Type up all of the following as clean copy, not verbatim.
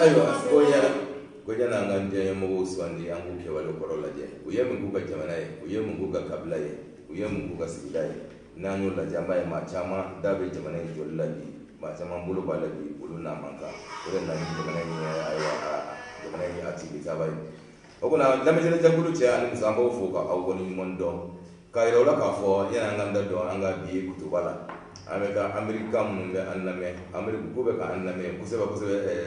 aywa goja na nganje mo uswandi yangu ke wale korola je uye mungu ka jamana ye uye mungu ka kabla ye uye mungu ka sida ye nanu la jamba ye machama dabe jamana ye jolla bi machama mbulu bala bi bulu na manka ore na jamana ye aywa jamana ye ati bitaba ye okuna lamejele jangulu che ani musamba ufuka au woni mondo kairo la kafo yana nganda do anga bi kutubala Amerika munbe anname Amerika kube ka anname kuseba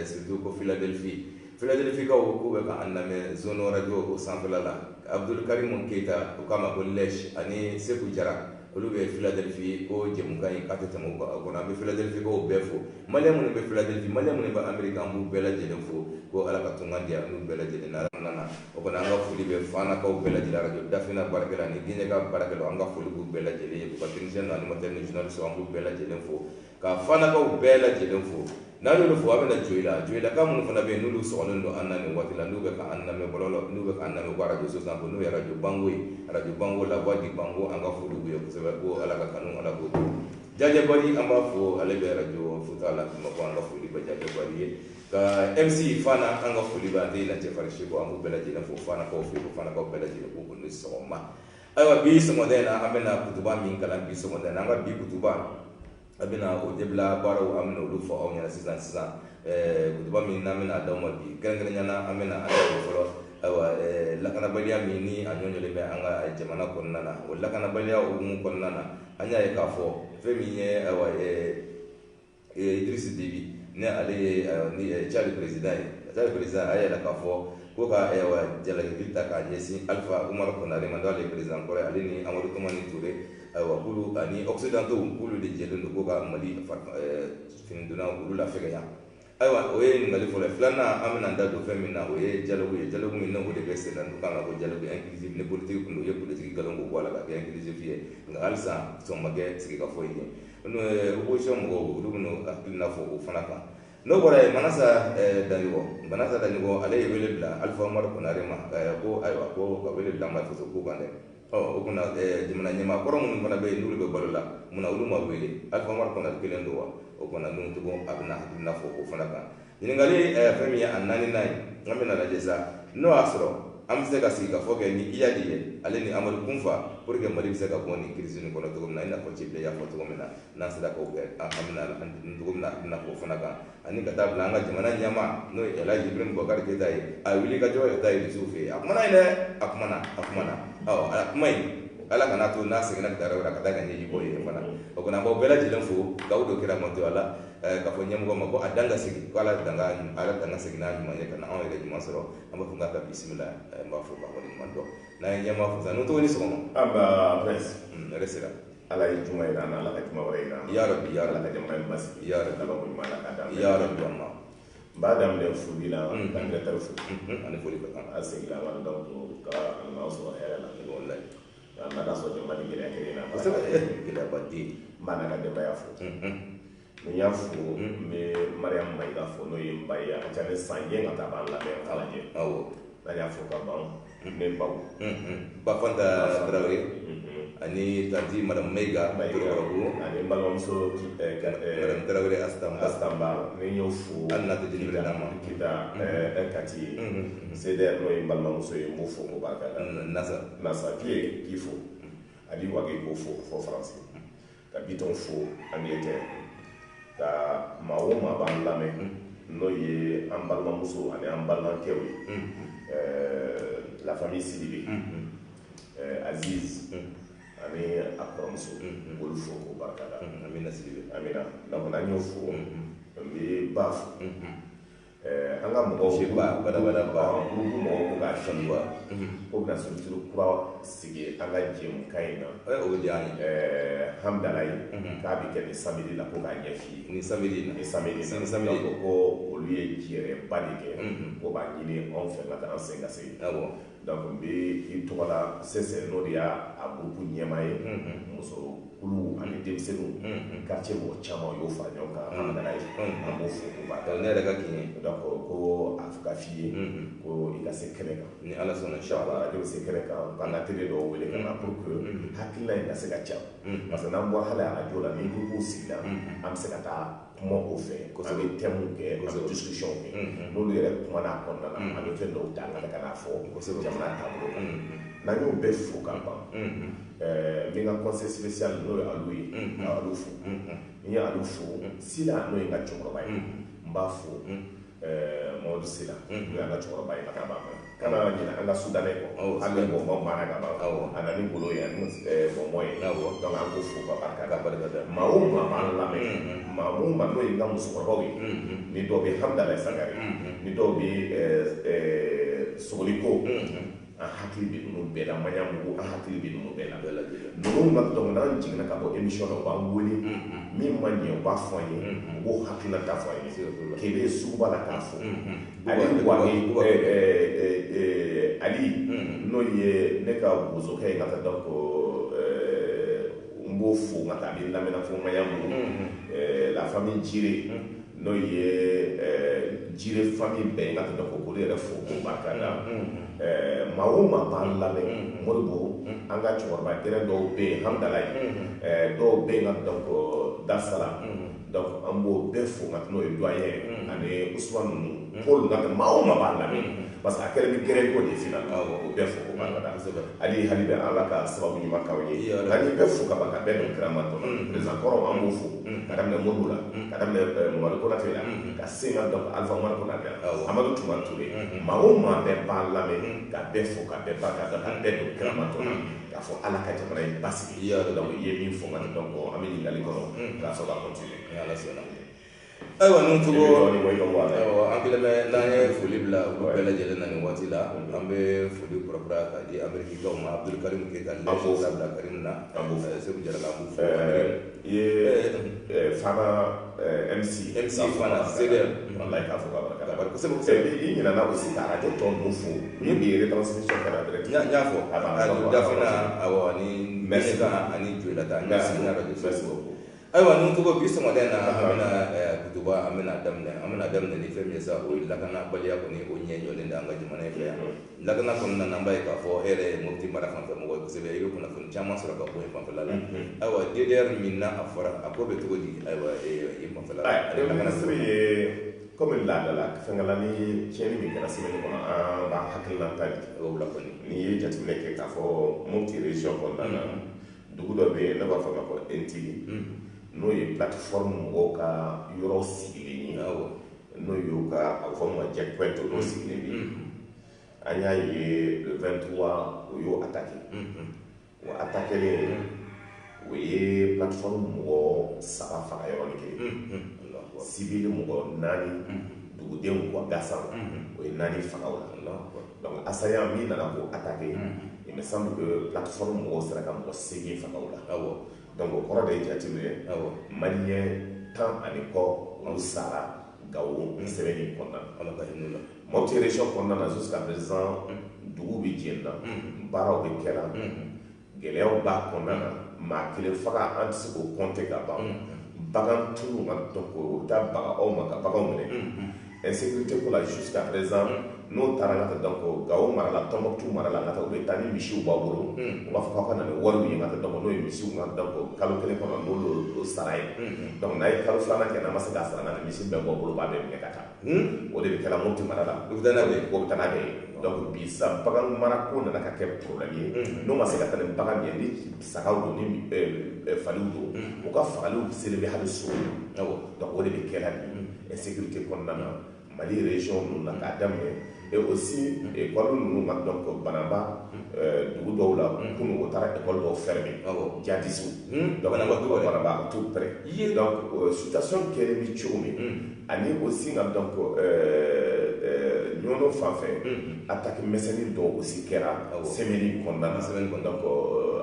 surtout ko Philadelphie ka kube ka anname zone radio ko sanfala Abdul Karim Keita ko kama ko lesh ani Sekou Jara olu be Philadelphie ko jemukan katete mo ko na be Philadelphie ko befo male mun be Philadelphie male mun be Amerika mu bela jelen fo ko ala ka tungandia nu bela jelen na o ko na nga fuli be fana ko bela jela radio dafina barkela ni gine ka barkelo anga fuli bu bela jelen ko technicien na animateur national so ambu bela jelen fo ka fana ko bela jelen fo na lu fo abena joila ka mun fana be nulu so londo annane watila nuga ka anname bololo nuga ka anname radio so sambo nu ya radio bango la voix du bango anga fulu bu yo ko ala ka kanu ala ko jaje bari amba fo ale be radio futala ma ko anga fulu ba jaje bari ka MC fana anga fulu ba de la te farshi ko ambu bela jelen fo fana ko bela jelen ko ni so ma aywa bi so modena amena kutuba min kala bi so modena anga bi kutuba abina o debla baro amina olu fo on yana sisan kutuba min na amina dawma bi gangana na amina ado folo awa lakana baliya min ni anyonyo le be anga jamana konnana o lakana baliya o mu konnana anya e kafo femi ye awa Idriss Déby ne ale ni Charles président aya la kafo ko ka awa jala gilta ka yesi Alpha Umar Konare mandale président ko ale ni Amadou Toumani Touré aywa kulu ani occidentaux kulu de jeli ndo ka mali fin duna kulu la fega ya aywa o ye ngali fo la flana amina nda do femina o ye dialogue min no de bese nan ka ko dialogue inclusive ne politique no ye politique galongo wala ka inclusive ye ngalsa so mage sigi ka fo ye no opposition mo ulu no akilna fo o fana ka no bora manasa danigo ale ye wele bla Alpha Umar Konare ma ko aywa ko ka wele bla ma fo ko kande o kuna jamana nyama koro mun fana be nulu be balola muna uluma wele Alpha Umar Konare kelen do wa o kuna nun to abna fo o fana ka ningali fami ya annani nai ngamina la jeza no asro am se ka sika fo ke ni iya diye ale ni amal kunfa pour que mari se ka ko ni crise ni kono to na ina ko chible ya foto mena na sada ko be amina na ko fana ka ani ka tabla nga jamana nyama no ela Ibrahim Bokar ke dai a wili ka joy dai sufi akmana ine akmana akmai ala kana to na sigina dara wala kada ganye yibo ye fana o kuna bo bela jilen fo gawdo kira mo to ala ka fo nyam go mako adanga sigi wala danga sigina nyuma ye kana on ile nyuma soro amba funga ka bismillah mba fo ba woni mando na nyama fo zanu to woni so amba prince resira ala yi juma ina na ala ka juma wala ina ya rabbi ala ka jama bas ya rabbi ala ko mala ka dam ya rabbi amma badam de fudila kan de tarfu ani foli ko kan asigila wala donc ka Allah so hera na wallahi mana so jama di gele kele na ko sa gele badi mana ka de baya fo no ya fo me Mariam Maïga fo no yim baya a tane sanje ngata ban la be kala je awo na ya fo ka ban me baw ba fanta Traoré ani tanti Madame Maïga Tourou ani balom so Madame Traoré Astamba ne yo fo anna te jini dama kita kati c'est no yim balom so yim fo ko ba ka nasa qui faut adi wage ko fo français ka biton fo Angleterre ka maoma ban lame no ye an balimamuso ani an balimakɛw ye la famille Sidibé Aziz ani a kɔrɔmuso olu fo ko barika da Amina Sidibé amina donc n'an y'o fo n bɛ ba fo an ka mɔgɔw badabada ba groupe mɔgɔw ko k'a fiwa ko bɛna structure kura sigi an ka jɛmukan in na o bɛ diya an ye hamdalayi k'a bɛ kɛ ni samedi la ko k'a ɲɛf'i ye ni samedi donc ko olu ye jɛrɛba de kɛ ko b'a ɲini anw fɛ ka taa an sen ka segin donc n bɛ i tɔgɔ la Sese n'o de y'a groupe ɲɛmaa ye muso kulu ani denmisɛnninw quartier mɔgɔ caman y'o fara ɲɔgɔn kan an nana ye an b'o fo k'o barika ne yɛrɛ ka kin ye donc ko a ka f'i ye ko i ka se kɛnɛ kan ni ala sɔnna inchallah ne bɛ se kɛnɛ kan k'an ka télé dɔw wele ka na pour que hakilina in ka se ka ca parce que n'an bɔra hali arajo la ni groupe sigila an bɛ se ka taa kuma o fɛ an bɛ thème kɛ an bɛ discussion kɛ n'olu yɛrɛ kumana a kɔnɔna na an bɛ fɛn dɔw ta ka n'a fɔ jamana taabolo kan n'an y'o bɛɛ fo ka ban n bɛ n ka conseil spécial n'o ye alu ye ka alu fo n ye alu fo Sila n'o ye n ka cɛkɔrɔba ye n b'a fo Mamadu Sila n'o ye an ka cɛkɔrɔba ye ka taa ban kana ɲinɛ an ka sudanɛ kɔ hali ni bɔnbɔn banna ka ban a na ni ngolo ye ani bɔnbɔn ye donc an k'o fo ka barika da maa o maa b'an lamɛn maa o maa n'o ye n ka musokɔrɔbaw ye ni dɔw bɛ Hamdalaye Sangare ni dɔw bɛ Sogoliko an hakili bɛ ninnu bɛɛ la Maɲanbugu an hakili bɛ ninnu bɛɛ la ninnu ka donc n'an jiginna ka bɔ émission na u b'an wele min ma ɲɛ u b'a fɔ an ye u b'o hakilinata fɔ an ye Kebe Suguba la k'a fɔ Ali Wage Ali n'o ye ne ka bozokɛ ye ka taa donc n b'o fo n ka taa a bɛ lamɛnna fo Maɲanbugu la famille Jire n'o ye Jire famille bɛɛ ye n ka taa donc k'olu yɛrɛ fo k'o barika da maa o maa b'an lamɛn Modibo an ka cɛkɔrɔba gɛrɛ dɔw bɛ yen Hamdalaye dɔw bɛ yen nka donc Darsala donc an b'o bɛɛ fo nka n'o ye doyen ani Usman ninnu Paul nka maa o maa b'an lamɛn parce que a kɛra ni gɛrɛ ko de finalement o bɛɛ fo k'o barika da hali bɛ Ala ka sababu ɲuman k'aw ye nka n'i bɛɛ fo ka ban ka bɛɛ don kira ma tɔnɔ président kɔrɔ an b'o fo ka daminɛ Modibo la ka daminɛ Mamadu Konate la ka se nka donc Alpha Umaru Konate la Amadu Tuma Ture maa o maa bɛɛ b'an lamɛn ka bɛɛ fo ka bɛɛ barika da ka bɛɛ don kira ma tɔnɔ k'a fɔ Ala ka jamana in basigi donc i ye min fɔ nka donc an bɛ ɲininkali kɔnɔ k'a sɔrɔ ka continuer ala sɔnna ayiwa nin cogo an kɛlen bɛ n'an ye foli bila olu bɛɛ lajɛlen na nin waati la an bɛ foli kɔrɔkɔrɔ ka di amerikikaw ma Abdul Karim Keyita lɛsɛ labila Karim na Segu Jarala an b'u fo i ye Fana MC Fana Seder wallahi k'a fɔ ka barika kosɛbɛ i ɲinɛna aussi ka radio tɔ ninnu fo ni bi retransmission kɛra direct n y'a fɔ Dafina awɔ ani Mɛsika ani Joyilata n y'a sigina radio Facebook ayiwa nin cogo bi sɔgɔmada in na an bɛna kutuba an bɛna daminɛ ni fɛn min ye sa o ye lakanabaliya kɔni o ɲɛ jɔlen da an ka jamana in fɛ yan lakana kɔnɔna na an b'a ye k'a fɔ e yɛrɛ ye Mopti mara fanfɛ mɔgɔ kosɛbɛ i bɛ kunnafoni caman sɔrɔ ka bɔ yen fanfɛla la ayiwa DDR min na a fɔra a ko bɛ cogo di ayiwa i fanfɛla la ministre ye comme laada la fɛnkɛla ni tiɲɛni min kɛra semaine kɔnɔ an b'a hakilina ta di o bila kɔni n'i ye jateminɛ kɛ k'a fɔ Mopti région kɔnɔna na dugu dɔ bɛ yen ne b'a fɔ ma ko Ntili n'o ye plateforme mɔgɔw ka yɔrɔ sigilen ye n'o y'u ka a bɛ fɔ ma checkpoint n'o sigilen bɛ yen an y'a ye le 23 o y'o attaqué o attaqué o ye plateforme mɔgɔ 3 faga yɔrɔnin kelen civil mɔgɔ 4 dugudenw kɔ gasan o ye 4 faga o la donc assaillant min nana k'o attaqué il me semble que plateforme mɔgɔw sera ka mɔgɔ 8 faga o la donc o kɔrɔ de ye jateminɛ maliyɛn 10 ani kɔ olu sara Gawo sɛbɛnni kɔnɔna na Mopti région kɔnɔna na jusqu'à présent dugu bɛ jɛn na baaraw bɛ kɛra gɛlɛyaw b'a kɔnɔna na maa kelen faga an tɛ se k'o compter ka ban bagan tunu ma donc o bɛ taa baga aw ma ka baganw minɛ insécurité ko la jusqu'à présent n'o taara ka taa donc Gawo mara la Tɔnbɔkutu mara la ka taa u bɛ taa ni misiw b'a bolo u b'a fɔ k'aw ka na ni wariw ye ka taa donc n'o ye misiw ka donc kalo kelen kɔnɔ n'olu sara ye donc n'a ye kalo filanan kɛ n'a ma se k'a sara n'a ni misi bɛɛ bɔ bolo b'a bɛɛ minɛ ka taa o de bɛ kɛra Mopti mara la o bɛ taa n'a bɛɛ ye donc bi sa bagan mara ko nana ka kɛ problème ye n'o ma se ka taa ni bagan min ye ni sagaw don ni faliw don u ka fagaliw selen bɛ hali so donc o de bɛ kɛra ni insécurité kɔnɔna na Mali région ninnu na k'a daminɛ et aussi école ninnu ma donc Banaba dugu dɔw la kunun o taara école dɔw fermé Jadisu donc Banaba tout près donc situation kɛlen bɛ cogo min ani aussi nka donc ɲɔnɔ fan fɛ attaque misɛnnin dɔw aussi kɛra semaine kɔnɔna na donc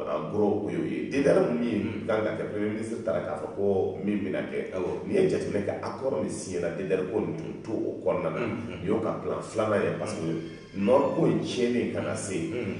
en en gros o y'o ye DDR min kan ka kɛ premier ministre taara k'a fɔ ko min bɛna kɛ n'i ye jateminɛ kɛ accord min signé na DDR ko nin tun to o kɔnɔna na nin y'o ka plan filanan ye parce que nord ko in tiɲɛni kana se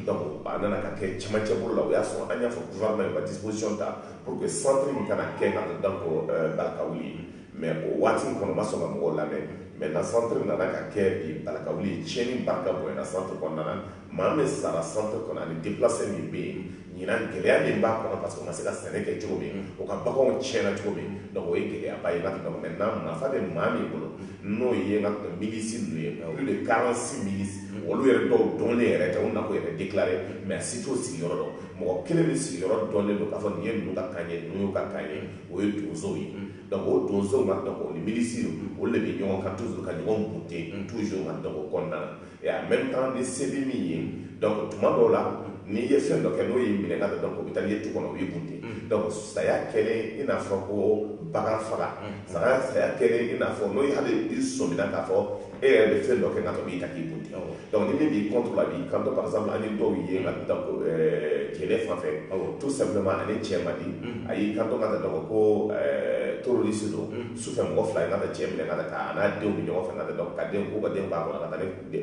donc a nana ka kɛ cɛmancɛ bolo la o y'a sɔrɔ an y'a fɔ gouvernement ka disposition ta pour que centre min kana kɛ ka donc Balaka wuli mais o waati in kɔnɔ ma sɔn ka mɔgɔw lamɛn maintenant centre nana ka kɛ bi Balaka wuli tiɲɛni barika bonyana centre kɔnɔna na maa min sara centre kɔnɔ ani déplacé min bɛ yen ɲinan gɛlɛya min b'a kɔnɔ parce que o ma se ka sɛnɛ kɛ cogo min o ka baganw tiɲɛna cogo min donc o ye gɛlɛyaba ye nka donc maintenant nafa bɛ maa min bolo n'o ye nka milice ninnu ye plus de 46 milices olu yɛrɛ dɔw dɔnlen yɛrɛ tɛ u nako yɛrɛ déclaré mais a si t'o sigiyɔrɔ dɔn mɔgɔ kelen min sigiyɔrɔ dɔnlen don k'a fɔ nin ye ninnu ka kan ye ninnu y'u ka kan ye o ye donsow ye donc o donsow nka donc o ni milice olu de bɛ ɲɔgɔn kan toujours ka ɲɔgɔn bunte toujours nka donc o kɔnɔna na et en même temps ni se bɛ min ye donc tuma dɔw la n'i ye fɛn dɔ kɛ n'o y'i minɛ ka donc o bɛ taa ye tu kɔnɔ o y'i bunte donc saya kɛlen i n'a fɔ ko bagan faga saya kɛlen i n'a fɔ n'o ye hali i sɔmina k'a fɔ e yɛrɛ bɛ fɛn dɔ kɛ ka to b'i ta k'i bunte donc ni min b'i contre la b'i kanto par exemple ani dɔw ye nka donc kɛlɛ fan fɛ tout simplement ani cɛ man di a y'i kanto ka donc ko terroriste don sufɛ mɔgɔ fila ye ka cɛ minɛ ka taa a n'a denw bɛ ɲɔgɔn fɛ ka donc ka den ko ka den b'a kɔnɔ ka taa ni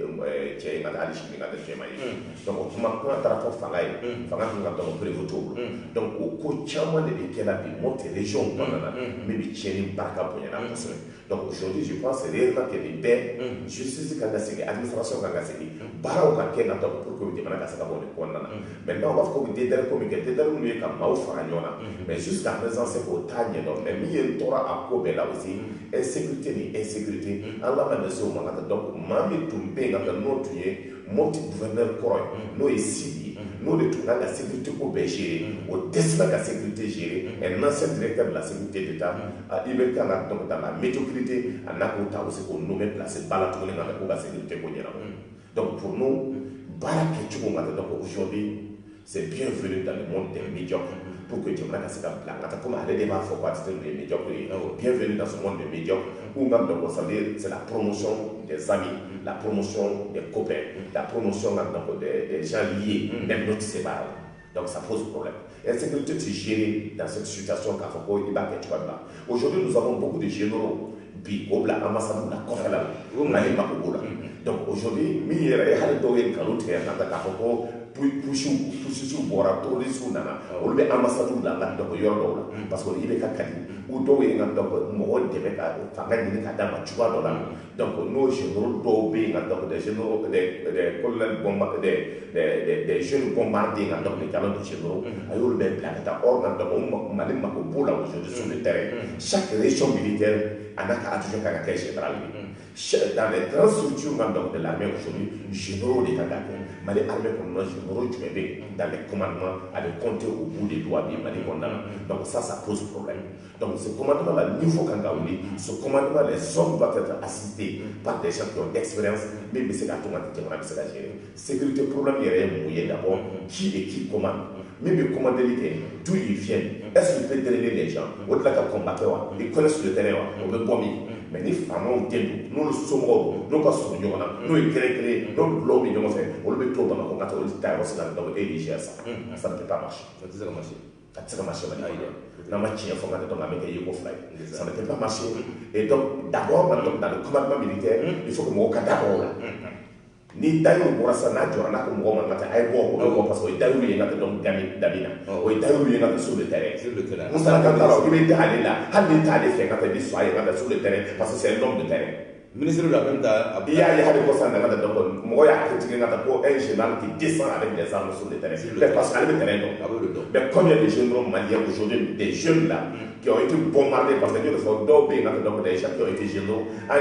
cɛ ye ka taa hali sini ka taa cɛ ma ye donc o kuma taara fɔ fanga ye fanga kan ka donc prévu t'o bolo donc o ko caman de bɛ kɛ la bi Mopti région kɔnɔna na min bɛ tiɲɛni barika bonyana kosɛbɛ donc aujourd'hui je pense réellement que nin bɛɛ justice kan ka segin administration kan ka segin baaraw ka kɛ na donc pour que jamana ka se ka bɔ nin kɔnɔna na maintenant on b'a fɔ ko DDR ko min kɛ DDR minnu ye ka maaw fara ɲɔgɔn na mais jusqu'à présent c'est k'o t'a ɲɛdɔn mais min ye n tɔɔrɔ a ko bɛɛ la aussi insécurité ni insécurité an laban bɛ se o ma ka taa donc maa min tun bɛ yen ka taa n'o tun ye Mopti gouverneur kɔrɔ ye n'o ye Sidi n'o de tun kan ka sécurité ko bɛɛ gérer o dɛsɛra ka sécurité gérer un ancien directeur de la sécurité d'État il bɛ kan ka donc dans la médiocrité a n'a k'o ta aussi k'o nommer placer ba la tuguni ka k'o ka sécurité ko ɲɛnabɔ donc pour nous baara kɛcogo ka taa donc aujourd'hui c'est bienvenu dans le monde des médiocres pour que jamana ka se ka bila ka taa comme ale de b'a fɔ ko a tɛ des médiocres ye bienvenue dans ce monde des médiocres où nga donc ça veut dire c'est la promotion des amis la promotion des copains la promotion donc des gens liés même d'autres séparés donc ça pose problème. L'insécurité est gérée dans cette situation k'a fɔ ko i b'a kɛ cogoya min na aujourd'hui nous avons beaucoup de généraux bi o bila ambassade la kɔfɛ la Mali mako b'o la donc aujourd'hui min yɛrɛ ye hali dɔw ye nkalon tigɛ ka taa k'a fɔ ko pusiw bɔra terroriste nana olu bɛ ambassade la nka donc yɔrɔ dɔw la parce que i bɛ ka kadi u dɔw ye nka donc mɔgɔ dɛmɛ ka fanga ɲini ka d'a ma cogoya dɔ la donc n'o généraux dɔw bɛ yen nka donc des généraux des colonels des jeunes bombardés nka donc les galons de généraux a y'olu bɛɛ bila ka taa or nka donc Mali mako b'o la aujourd'hui sur le terrain chaque région militaire a n'a ka adjoint kan ka kɛ général ye dans les grandes structures donc de l'armée aujourd'hui généraux de kan ka kɛ Mali armée kɔnɔna généraux jumɛn bɛ dans les commandements à les compter au bout des doigts bi Mali kɔnɔna na donc ça pose problème donc ce commandement là niveau kan ka wuli ce commandement les hommes doivent être assistés par des gens qui ont d'expérience min bɛ se ka to ka jamana bɛ se ka gérer sécurité problème yɛrɛ ye mun ye d'abord qui et qui commande min bɛ commandeli kɛ d'où ils viennent est-ce qu'il peut drainer les gens o de la ka combattre wa ils connaissent le terrain wa o bɛ bɔ min mais ni faamaw den don n'olu somɔgɔw don n'o ka surun ɲɔgɔn na n'o ye kɛrɛnkɛrɛn n'o dulɔw bɛ ɲɔgɔn fɛ olu bɛ to Bamakɔ ka taa olu ta yɔrɔ sira donc e de gère ça ça ne peut pas marcher a tɛ se ka marcher a tɛ se ka marcher Mali kɔnɔ n'a ma tiɲɛ fɔ ka taa donc a bɛ kɛ yeko fila ye ça ne peut pas marcher et donc d'abord donc dans le commandement militaire il faut que mɔgɔw ka da o la ni dayiru bɔra sisan n'a jɔra n'a ko mɔgɔ man ka taa a ye bɔ o bɛ bɔ parce que o ye dayiru ye ka taa donc Damina o ye dayiru ye ka taa sur le terrain Musa kan t'a la i bɛ da ale la hali ni t'ale fɛ ka taa i bɛ sɔn a ye ka taa sur le terrain parce que c'est un homme de terrain ministre de la même ta i y'a ye hali ko sisan nana donc mɔgɔ y'a critiqué ka taa ko un général qui descend avec des armes sur le terrain mais parce que ale bɛ terrain dɔn mais combien de généraux maliens aujourd'hui des jeunes là qui ont été bombardés parce que nous avons donc des gens qui ont été généraux. À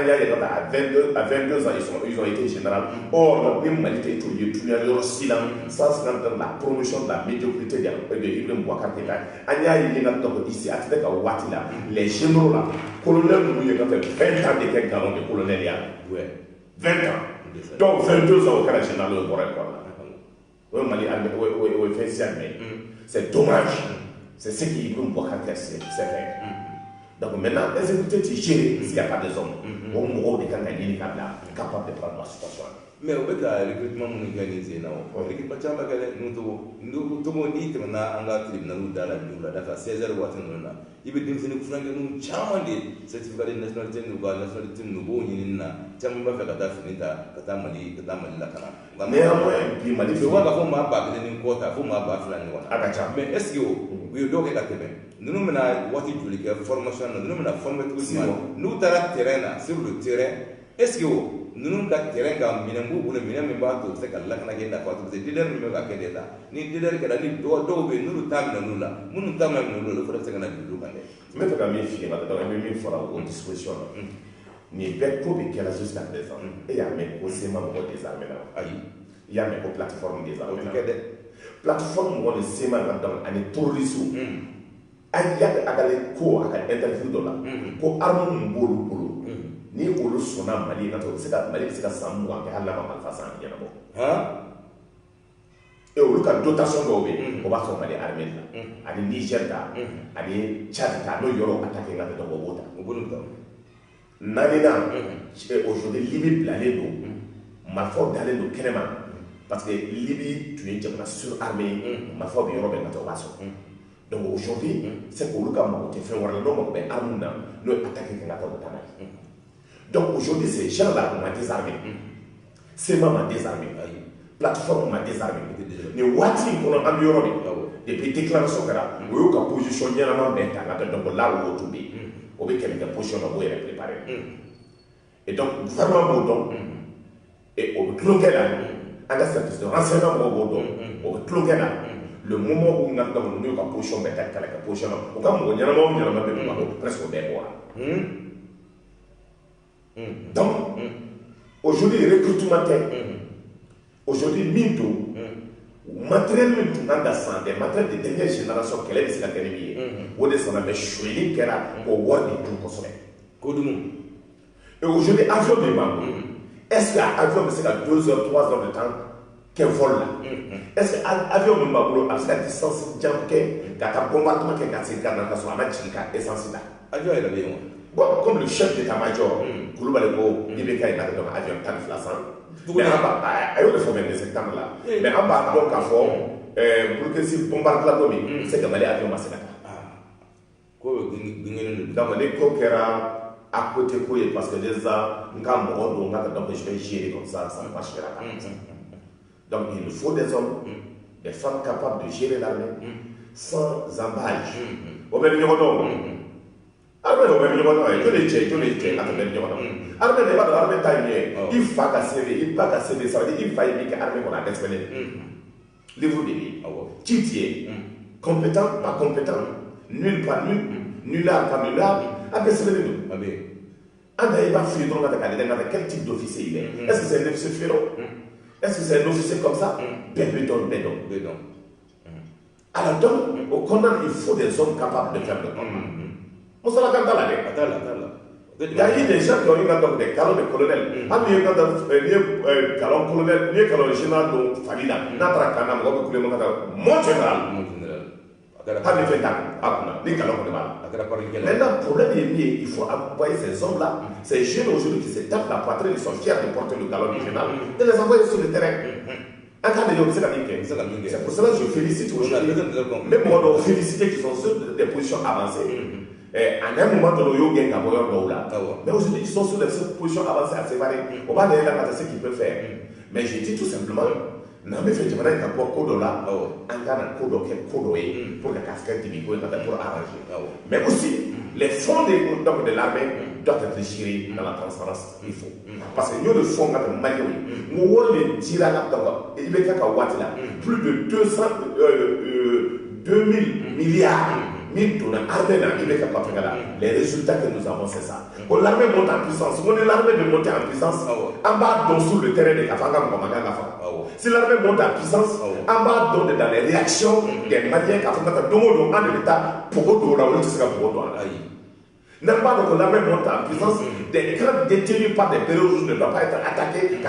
22 ans, ils ont été généraux. Or, les Malités, tout le monde ça c'est dans la promotion de la médiocrité de Ibrahim Boubacar Keïta. Ici, à Watila, les généraux là, colonels, nous avons fait 20 ans de quelques galons de colonel. 20 ans. Donc 22 ans au Canada général au Borel. C'est dommage. C'est ce qui Ibrahim Boubacar Keïta s'est fait. Donc maintenant, les exécutifs gèrent s'il n'y a pas de hommes. On mourra des gens qui sont capables de prendre la situation. mais o bɛ ka recrutement minnu kɛ nin sen na o recrutement caman bɛ kɛ dɛ n'u togo n'i tɛmɛna an ka tribunal da la bi wulada fɛ 16h waati ninnu na i bɛ denmisɛnnin furakɛliw caman de certificat de nationalité n'u ka nationalité n'u b'o ɲini na caman b'a fɛ ka taa fini ta ka taa Mali la ka na. mais an bɛ bi Mali fɛ wa ka fɔ maa 1000 ni kɔ ta fo maa 2000 ɲɔgɔn na. A ka ca mais est ce que u ye dɔw kɛ ka tɛmɛ ninnu bɛna waati joli kɛ formation na ninnu bɛna former cogo jumɛn n'u taara terrain na sur le terrain est ce que ninnu ka terrain kan minɛn b'u bolo minɛn min b'a to u bɛ se ka lakana kɛ nafa parce que leader min bɛ ka kɛ de ta ni leader kɛra ni dɔw bɛ yen n'olu t'a minɛ olu la minnu t'a minɛ olu la olu fana bɛ se ka na bi olu kan dɛ. n bɛ fɛ ka min f'i ɲɛna dɔrɔn n bɛ min fara o disposition na nin bɛɛ ko bɛ kɛla jusqu'à présent e y'a mɛn ko SEMA mɔgɔ désarmé na ayi i y'a mɛn ko plateforme désarmé na plateforme mɔgɔ de SEMA na donc ani terroristes a y'a ko a ka interview dɔ la ko arme min b'olu bolo ni olu sɔnna Mali na to Mali bɛ se ka san 20 kɛ hali n'a ma marifa san ɲɛnabɔ et olu ka dotation dɔw bɛ yen o b'a sɔrɔ Mali armée la ani Niger ta ani Tchad ta n'o yɔrɔ attaqué ka bɛ o b'o ta o b'olu ta naaninan aujourd'hui Libye bilalen don marifaw dalen don kɛnɛma parce que Libye tun ye jamana surarmée marifaw bɛ yɔrɔ bɛɛ ka taa o b'a sɔrɔ donc aujourd'hui c'est qu'olu ka mago tɛ fɛn wɛrɛ la n'o mago bɛ arme na n'o ye attaqué ka taa o ta n'a ye. Donc aujourd'hui, ces gens-là m'ont désarmé. SEMA m'a désarmé. Plateforme m'a désarmé. Ni waati in kɔnɔ an bɛ yɔrɔ min depuis déclaration kɛra o y'u ka position ɲɛnama bɛɛ ta ka donc là o tun bɛ yen o bɛ kɛlɛ kɛ position na o b'o yɛrɛ préparé et donc gouvernement b'o dɔn et o bɛ tulonkɛ la an ka service de renseignement mɔgɔw b'o dɔn o bɛ tulonkɛ la le moment où n'a donc n'u y'u ka position bɛɛ ta kɛlɛ kɛ position na o ka mɔgɔ ɲɛnama o ɲɛnama bɛ Bamako presque o bɛɛ bɔra. Donc, aujourd'hui, recrutement, aujourd'hui, Minto, matériel dans la santé, matériel de dernière génération, quelle est la qualité? Où est-ce qu'on avait choisi qu'elle a au voir des tout consommer? Et aujourd'hui, avion de Bamako, est-ce que l'avion c'est à 2 heures, 3 heures de temps qu'elle vole là? Est-ce que l'avion de Bamako a la distance de jump qu'elle a un combattement qu'elle a c'est qu'elle a son essentiel là? Avion est bien. Bon, comme le chef d'état-major, Koulibaly Ko, il est quand même dans l'avion tan flassan. Mais en bas, il y a le 22 septembre là. Mais en bas, donc, à fond, pour que si bombarde la bombe, c'est que l'avion va se mettre. Donc, les coquera à côté de parce que déjà, on a donc je vais gérer comme ça ne marchera pas. Donc, il nous faut des hommes, des femmes capables de gérer l'armée sans embâche. Au même niveau armée no même ɲɔgɔn na ye joli cɛ a tɛmɛ ɲɔgɔn na armée de b'a dɔn armée ta ye min ye i fa ka CV i ba ka CV ça veut dire i fa ye min kɛ armée kɔnɔ a bɛ sɛbɛnnen livre de bɛ qui tu es compétent pas compétent nul pas nul nulard pas nulard a bɛ sɛbɛnnen don an da i b'a fili dɔrɔn ka ta k'a lajɛ ka quel type d'officier il est est-ce que c'est un officier féroce est-ce que c'est un officier comme ça bɛɛ bɛ dɔn alors donc au Conan il faut des hommes capables de faire le combat. Moussa Kantala, il y a eu des gens qui ont eu des canons de colonel. Il y a eu des canons colonel, des canons général de Falida. Notre canon, mon général. Pas de fait des canons de mal. Maintenant, le problème est il faut envoyer ces hommes-là, ces jeunes aujourd'hui qui se tapent la poitrine, ils sont fiers de porter le canon du général, de les envoyer sur le terrain. C'est pour cela que je félicite aujourd'hui. Même moi, on félicite qui sont sur des positions avancées. À un moment donné, il y a un mais aujourd'hui, ils sont sur des positions avancées assez variées. On va aller là, ce qu'ils peuvent faire. Mais je dis tout simplement, n'a pas fait de manière qu'à quoi là, un gars n'a pour la casquette pour arranger. Mais aussi, les fonds de l'armée doivent être gérés dans la transparence. Il faut. Parce que nous, le fonds, nous avons les tirage il y a plus de 2000 milliards. Les résultats que nous avons, c'est ça. Quand l'armée monte en puissance, on est l'armée de monter en puissance, en bas, sur le terrain de Kafanga, si l'armée monte en puissance, en bas, dans les réactions des Maliens, Kafanga, dans l'État, pour la n'aime pas que l'armée monte en puissance, des camps détenus par des terroristes ne doivent pas être attaqués.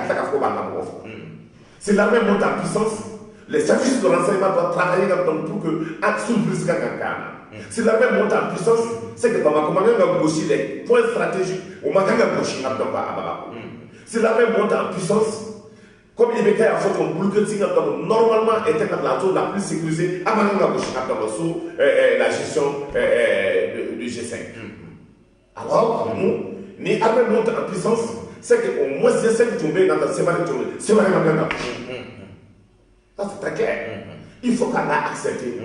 Si l'armée monte en puissance, les services de renseignement doivent travailler pour que si l'armée monte en puissance, c'est que Bamako a gauchi les points stratégiques au Makanga gauchi. Si l'armée monte en puissance, comme il y a fait un boulot que normalement était la zone la plus sécurisée avant sous la gestion du G5. Alors, nous, ni armée monte en puissance, c'est qu'au moins c'est ce qui tombe dans la sévère tombe. C'est vrai, ça c'est très clair. Il faut qu'on a accepté.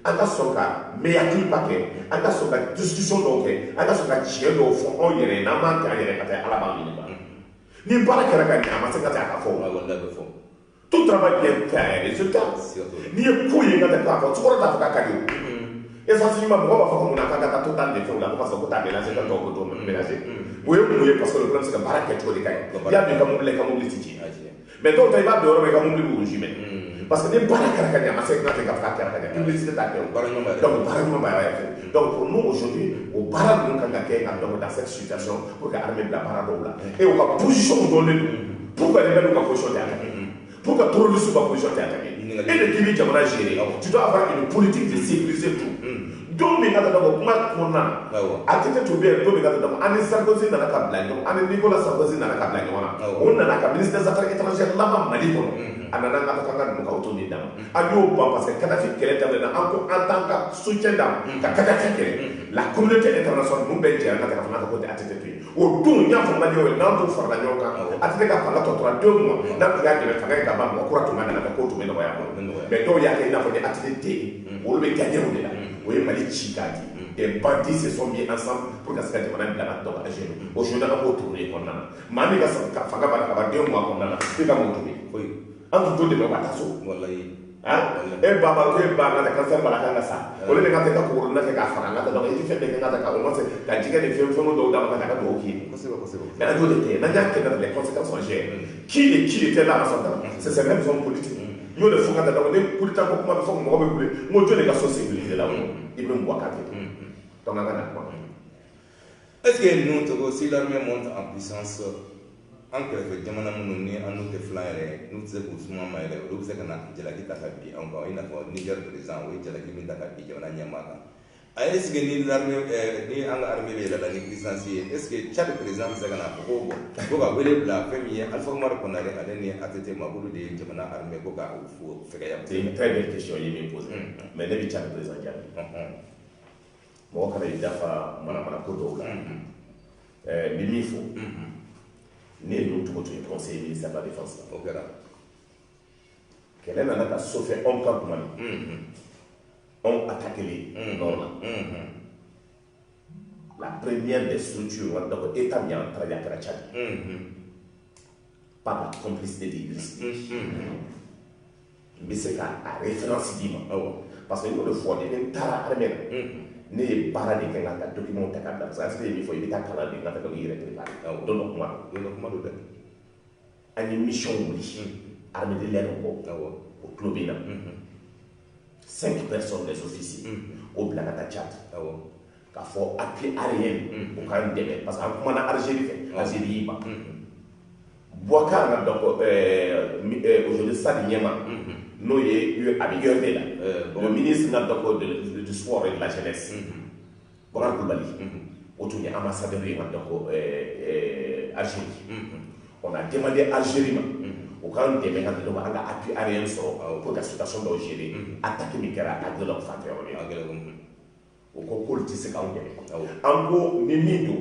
On a son cas, mais il y a tout le paquet. On a son cas discussion donc, on a son cas chien au fond, on y est, n'a pas qu'à y aller à la barre. Ni pas la caractère, c'est qu'à la fois. Tout travail bien fait un résultat. Ni est couillé dans la part, tu vois, tu vas et ça, c'est ma maman, on a fait un total de feux là, parce qu'on a mélangé dans ton couteau, mélangé. Oui, parce que le problème, c'est que Barak est trop décalé. Il y a des camoules titi. Mais donc, il va dehors avec camoules ou jumet. Parce que des Barak à la c'est que tu as fait la publicité d'accueil. Donc, pour nous, aujourd'hui, au Barak, nous avons dans cette situation pour que l'armée de la Barak là. Et on va position donner pour que les gens nous position d'attaquer. Pour que tout le monde soit position d'attaquer. Et le Kili Djamana géré, tu dois avoir une politique de sécuriser tout. Donc, il y a des gens qui ont été trouvés, Anne Sarkozy n'a pas blagué, Anne Nicolas Sarkozy n'a pas blagué. On a un ministre des Affaires étrangères là-bas, Malikono. On a un avocat de autonomie d'âme. Parce que Kadhafi, qui est en tant que soutien d'âme, la communauté internationale, nous, Belgiens, on a un côté ATTP. Au tout, il y a un moment où dans tout faire la Nyoka, ATTP a parlé de 2 mois, dans le cas de la famille, on a couru tout le monde dans la côte, mais donc il y a une ATTP, on le gagner au-delà. Oui, Mali Chikadi. Des bandits se sont mis ensemble pour que ça soit un plan à gérer. Aujourd'hui, on va tourner comme ça. Mami va s'en faire 2 mois comme ça. C'est comme ça. En tout cas, de batasso. Et Baba, la cancer par la canassa. On est quand on a fait la fara, donc il fait des gars au moins quand tu gagnes des films dans la canassa. Mais à d'autres temps, les conséquences sont gérées. Qui était là à son temps? C'est ces mêmes hommes politiques. Yo le fond dans les politiques comme fond mo be bouler mo jone ga société là il veut moi quatre donc on a quoi est-ce que nous si l'armée monte en puissance en quelque jamana mun ni anu te flyer nous c'est pour suma maire ou c'est kana jela ki takabi encore une fois Niger président ou jela ki min takabi jamana nyamaka est-ce que ni l'armée ni en armée be la ni puissance est-ce que chaque président c'est kana ko ka wele la premier alpha mar konare adeni atete mabulu de jamana armée ko ka fo fekaya c'est une très belle question il me pose mais ne bi chaque président jami mo kana dafa mana ko do la mi fo ne nous tout conseiller ministère de la défense OK là quel est la sauver un campement on attaqué les Normands. La première des structures donc État mis en train de Tchad. Par la complicité d'Idriss. Mais c'est à référence d'Ima. Parce que nous le voyons, il y a une tara armée. Ne pas de quelqu'un qui document ta carte. Parce qu'il faut éviter qu'à la déclaration de l'Irak. Donc moi, une mission armée de l'air au club. 5 personnes des officiers au Blanata Tchad. Il faut appuyer aérien au cas de parce qu'on a Algérie, Algérie. Boakar, donc aujourd'hui, ça de Niama, nous y a le ministre du sport et de la jeunesse. Boakar Koulibaly, autour de l'ambassadeur de Algérie. On a demandé à Algérie. Au cas où on a appuyé aérien pour la situation d'Algérie, attaquer Mikera à de l'enfant. Au concours, tu sais quand on est. En gros, Mimido,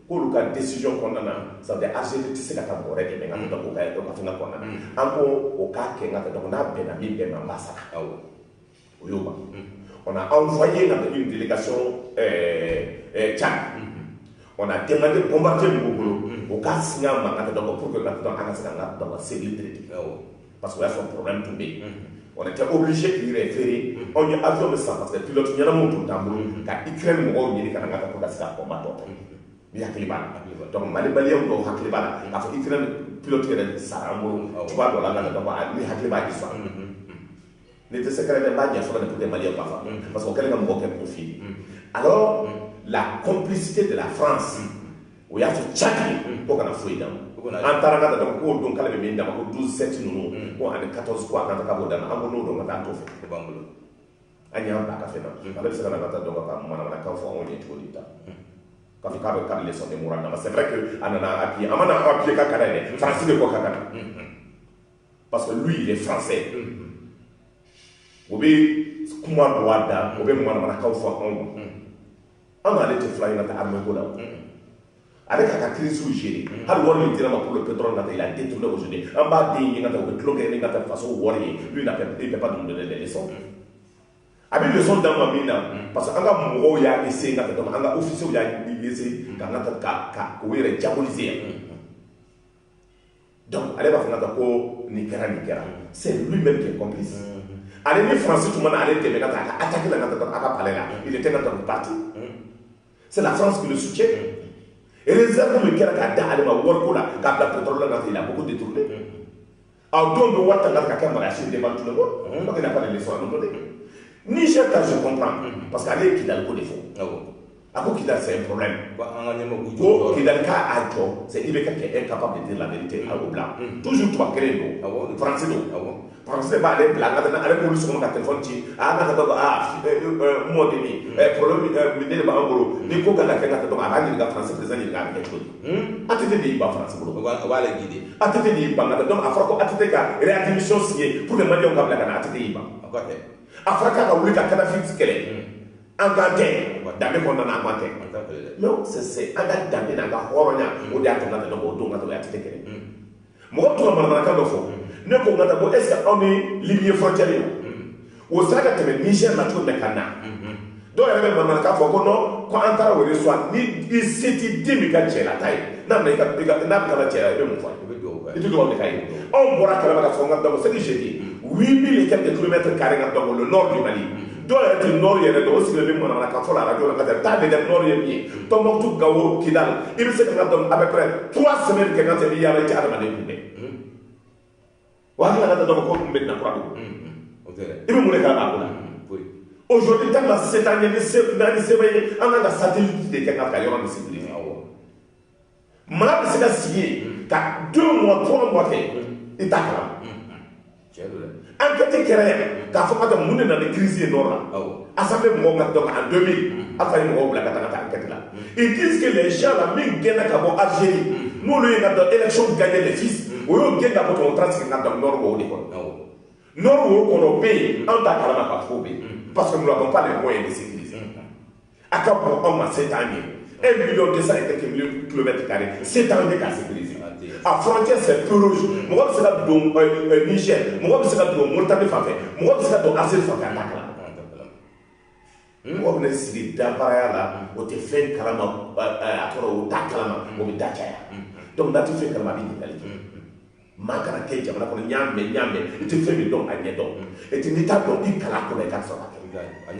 pour la décision qu'on a, ça veut dire Algérie, tu sais quand on est. En gros, au cas où on a bien l'ambassade. On a envoyé une délégation Tchad. On a demandé de bombarder le boulot. Au cas où pour que la sécurité. Parce qu'il y a son problème tombé. On était obligé de référer. On y a avion de ça parce que le pilote n'y a pas de tambour. Car l'Ukraine m'a dit qu'il y a un pour la combattre. Il y a donc, Malibali, on a Haklibala. Parce que l'Ukraine pilote ça. Tu vois, dans la Haklibala qui soit. Les secrétaires de Mali, il faut que les Maliens parlent. Parce qu'on a un profil. Alors, la complicité de la France, où il y a ce Tchad pour qu'on a fouillé dans. En Taragata, donc, on a 12-7 nous, on a 14 quoi, quand on a fait, on a tout fait. On y a un peu fait. Avec ce qu'on a fait, donc, on a est tout le temps. Quand on a les sondes de Mourana, c'est vrai que on a appuyé, on a appuyé Kakana, France de Kokakana. parce que lui il est français o bɛ kuma dɔ a da o bɛ manamanakan fɔ anw ma an n'ale tɛ fila ye ka taa armée ko la ale k'a ka crise gérer hali wari min dira ma pour le pétrole nata il a détourné aujourd'hui an b'a den ye ka taa o bɛ tulonkɛ ni ka taa faso wari ye lui il peut pas nous donner des leçons a bɛ leçon d'an ma min na parce que an ka mɔgɔw y'a essayer ka taa an ka officiers y'a essayer ka o yɛrɛ diaboliser yan donc ale b'a fɔ ka taa ko nin kɛra c'est lui-même qui est complice ale ni France tuma na ale dɛmɛ ka taa a ka attaquer la ka taa a ka palais la il était dans le parti c'est la France qui le soutient et réserve min kɛra k'a da ale ma wariko la k'a bila pétrole la il a beaucoup détourné a don bɛ wari ta ka kɛ mariage devant tout le monde donc il n'a pas de leçon à nous donner Niger ta je comprends parce que ale ye Kidal ko de fɔ a ko Kidal c'est un problème ko Kidal k'a jɔ c'est il bɛ ka kɛ incapable de dire la vérité au blanc toujours tubabu kelen don français don français b'ale bila an ka taa ale b'olu sɔgɔma ka téléphone ci a ka taa dɔn mɔden min problème min ne de b'an bolo ni ko kan ka kɛ ka taa dɔn a b'a ɲininka français président ɲininka a bɛ kɛ cogo di ATT de y'i ban français bolo a b'ale guider ATT de y'i ban ka taa donc a fɔra ko ATT ka réadmission signer pour que maliyɛnw ka bila ka na ATT y'i ban a fɔra k'a ka wuli ka Kadhafi kɛlɛ an ka tɛ danbe kɔnɔna na an ka tɛ non c'est an ka danbe n'an ka hɔrɔnya o de y'a to n ka taa o don ka taa ATT kɛlɛ mɔgɔ tun ka manamanakan dɔ fɔ ne ko n ka taa ko est ce que aw ni Libye ye frontière ye o sera ka tɛmɛ Niger na cogo min ka na dɔw yɛrɛ bɛ manamanakan fɔ ko non ko an taara o reçoit ni i se t'i den min ka cɛla ta ye n'a bɛ kana cɛla i bɛ mun fɔ i tɛ dugawu de ka ye anw bɔra kalama ka fɔ n ka dɔgɔ c'est que j'ai dit 8000 et quelques kilomètres carrés ka dɔgɔ le nord du Mali dɔw yɛrɛ tɛ nord yɛrɛ dɔn o sigilen bɛ manamanakan fɔ la radio la ka taa taa bɛ nord ye min ye Tombouctou Gao Kidal i bɛ se ka dɔn à peu près 3 semaines kɛ n'an tɛ i yaala i tɛ adamaden kun dɛ wa hakili la ka dɔn ko n bɛ na kura don i bɛ mun de k'a la ko la aujourd'hui tant que c'est un ni seba ye an ka satellite de kɛ ka yɔrɔ min sécurité maa bɛ se ka sigi yen ka 2 mois 3 mois kɛ i t'a kalama enquête kɛra yan k'a fɔ ka taa mun de nana ni crise ye nord la assemblée mɔgɔw ka dɔn en 2000 Alpha ye mɔgɔw bila ka taa enquête la ils disent que les gens là min gɛnna ka bɔ Algérie n'olu ye ka dɔn élection gagner les fils o y'o gɛn ka bɔ tɔn transfert ka dɔn nord wo de kɔnɔ nord wo kɔnɔ bɛ yen an t'a kalama ka fɔ bɛ yen parce que nous n'avons pas les moyens de sécuriser a ka bon anw ma 7 ans ye 1,2 kilomètres carrés 7 ans ye ka sécuriser a frontière c'est peu rouge mɔgɔ bɛ se ka don Niger mɔgɔ bɛ se ka don Mauritanie fan fɛ mɔgɔ bɛ se ka don Algérie fan fɛ a t'a kalama mɔgɔ bɛ sigi dabaraya la o tɛ fɛn kalama a tɔgɔ o t'a kalama o bɛ da caya donc n'a tɛ fɛn kalama a bɛ ɲininkali kɛ maa kana kɛ jamana kɔnɔ ɲaamɛ i tɛ fɛn min dɔn a ɲɛ dɔn et puis n'i t'a dɔn i kalan kɔnɔ i ka sɔrɔ a kɛ a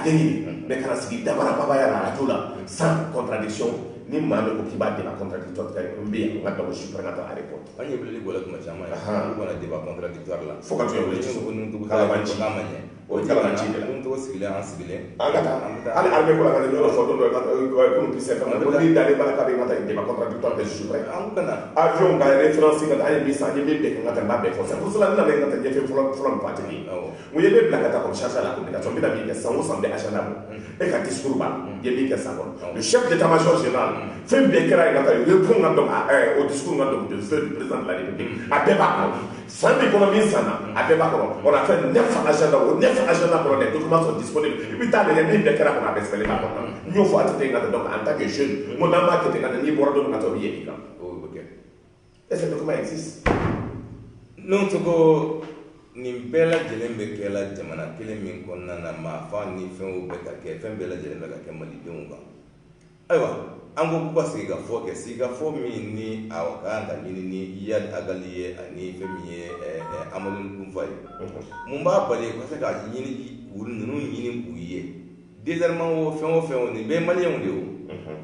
ɲɛɲini mais kana sigi dabarabaya la radio la sans contradiction ni maa min ko k'i b'a débat contradictoire kɛ n bɛ yan n ka dɔgɔ su ka taa a répondre an ye bilali bɔra tuma caman u kana débat contradictoire la fo ka to yen ko nintugu kalabanci k'a ma ɲɛ o ye kalabanci de la nintugu sigilen an sigilen an ka taa hali armée ko la ka ɲɔgɔn fɔ don dɔ ko nous puisse faire ko ni dalen b'a la k'a bɛ n ka taa débat contradictoire kɛ su près an kana avion ka référence ka taa an ye min san an ye min bɛɛ kɛ n ka taa n b'a bɛɛ fɔ c'est pour cela ne nana n ka taa ɲɛfɛ fɔlɔ min fɔ a tɛ nin mun ye ne bila ka taa comme chargé à la communication n bɛna min kɛ san o san bɛ agenda bɔ e ka discours b'a la n ye min kɛ san kɔnɔ le chef d'état-major général fɛn bɛɛ kɛra yen ka taa répondre ka dɔn au discours ka dɔn de feu du président de la République a bɛɛ b'a kɔnɔ san min kɔnɔ min sanna a bɛɛ b'a kɔnɔ on a fait 9 agenda o 9 agenda kɔnɔ les documents sont disponibles i bɛ taa lajɛ min bɛɛ kɛra kɔnɔ a bɛɛ sɛbɛnlen b'a kɔnɔ n y'o fɔ a tɛ ten ka taa donc en tant que jeune n ko n'an b'a kɛ ten ka taa n'i bɔra don min ka taa o bɛ yɛlɛ i kan est-ce que le document existe n'o cogo nin bɛɛ lajɛlen bɛ kɛ la jamana kelen min kɔnɔna na maa fa ni fɛnw bɛ ka kɛ fɛn bɛɛ lajɛlen bɛ ka kɛ malidenw kan ayiwa an ko k'u ka sigikafɔ kɛ sigikafɔ min ni a kan ka ɲini ni Iyad Agali ye ani fɛn min ye Amadu Nkunfa ye mun b'a bali ka se ka ɲini ninnu ɲini k'u ye désarmement o fɛn o nin bɛɛ ye maliyɛnw de ye o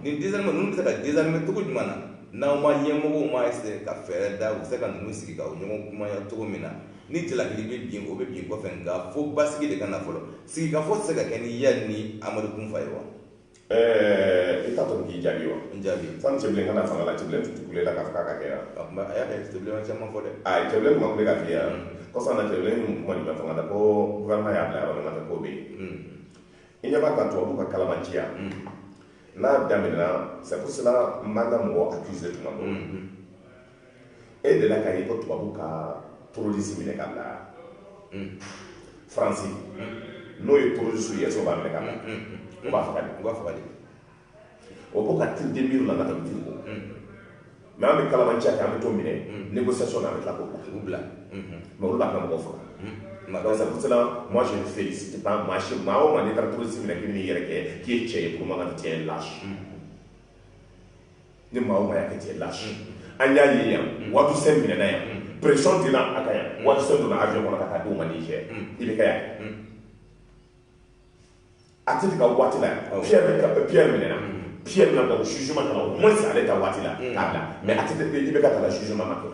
nin désarmement ninnu bɛ se ka désarmer cogo jumɛn na n'aw ma ɲɛmɔgɔw ma essayer ka fɛɛrɛ da u bɛ se ka ninnu sigi ka o ɲɔgɔn kumaya cogo min na ni jalakili bɛ bin o bɛ bin kɔfɛ nka fo basigi de ka na fɔlɔ sigikafɔ tɛ se ka kɛ ni Iyad ni Amadu Nkunfa ye wa i t'a to k'i jaabi wa n jaabi sani Cɛbilen kana fanga la Cɛbilen tun tugulen la k'a fɔ k'a ka kɛ yan a y'a kɛ Cɛbilen caman fɔ dɛ ayi Cɛbilen tun ma kule ka f'i ye yan kɔsɔn na Cɛbilen ni kuma jumɛn fanga la ko gouvernement y'a bila yɔrɔ min na ko bɛ yen i ɲɛ b'a kan tubabu ka kalabanciya n'a daminɛna c'est pour cela n b'an ka mɔgɔ accuser tuma dɔ e delila k'a ye ko tubabu ka terrorisme minɛ ka bila faransi n'o ye terroriste ye so b'a minɛ ka bila o b'a faga de o b'o ka tiri den miiri la ka tɛmɛ tiri ko mais an bɛ kalabanci kɛ an bɛ t'o minɛ négociation na an bɛ tila k'o bila mais olu b'a ka mɔgɔ faga donc c'est pour cela moi je ne félicite pas maa o maa n'i taara terroriste minɛ k'i bɛ n'i yɛrɛ kɛ k'i ye cɛ ye pour moi ka cɛ lâche ni maa o maa y'a kɛ cɛ lâche an y'a ye yan Wadu-Sen minɛna yan pression dira a kan yan Wadu-Sen donna avion kɔnɔ ka taa d'u ma Niger i bɛ kɛ yan a tɛ ka waati la Pierre minɛna Pierre na donc jugement kɛla au moins ale ta waati la k'a bila mais a tɛ i bɛ ka taa la jugement ma kɛ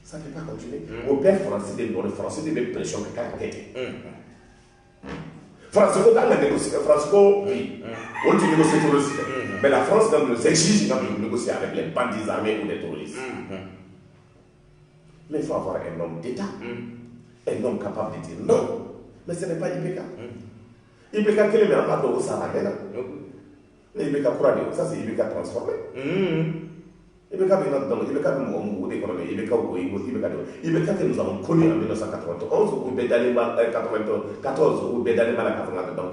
ça ne peut pas continuer o bɛɛ Faransi de nɔ Faransi de bɛ pression kɛ k'a kɛ Faransi ko k'an ka négocier Faransi ko oui olu tɛ négocier terroriste mais la France nous exige de négocier avec les bandits armés ou les terroristes mais il faut avoir un homme d'État un homme capable de dire non mais ce n'est pas IBK IBK kelen min an b'a dɔn o sara bɛɛ la ne IBK kura de ye ça c'est IBK transformé IBK bɛ na donc IBK bɛ mɔgɔ mun o de kɔnɔ mais IBK o ye IBK que nous avons connu en 1991 ou bɛɛ dalen b'a 94 ou bɛɛ dalen b'a la 80 donc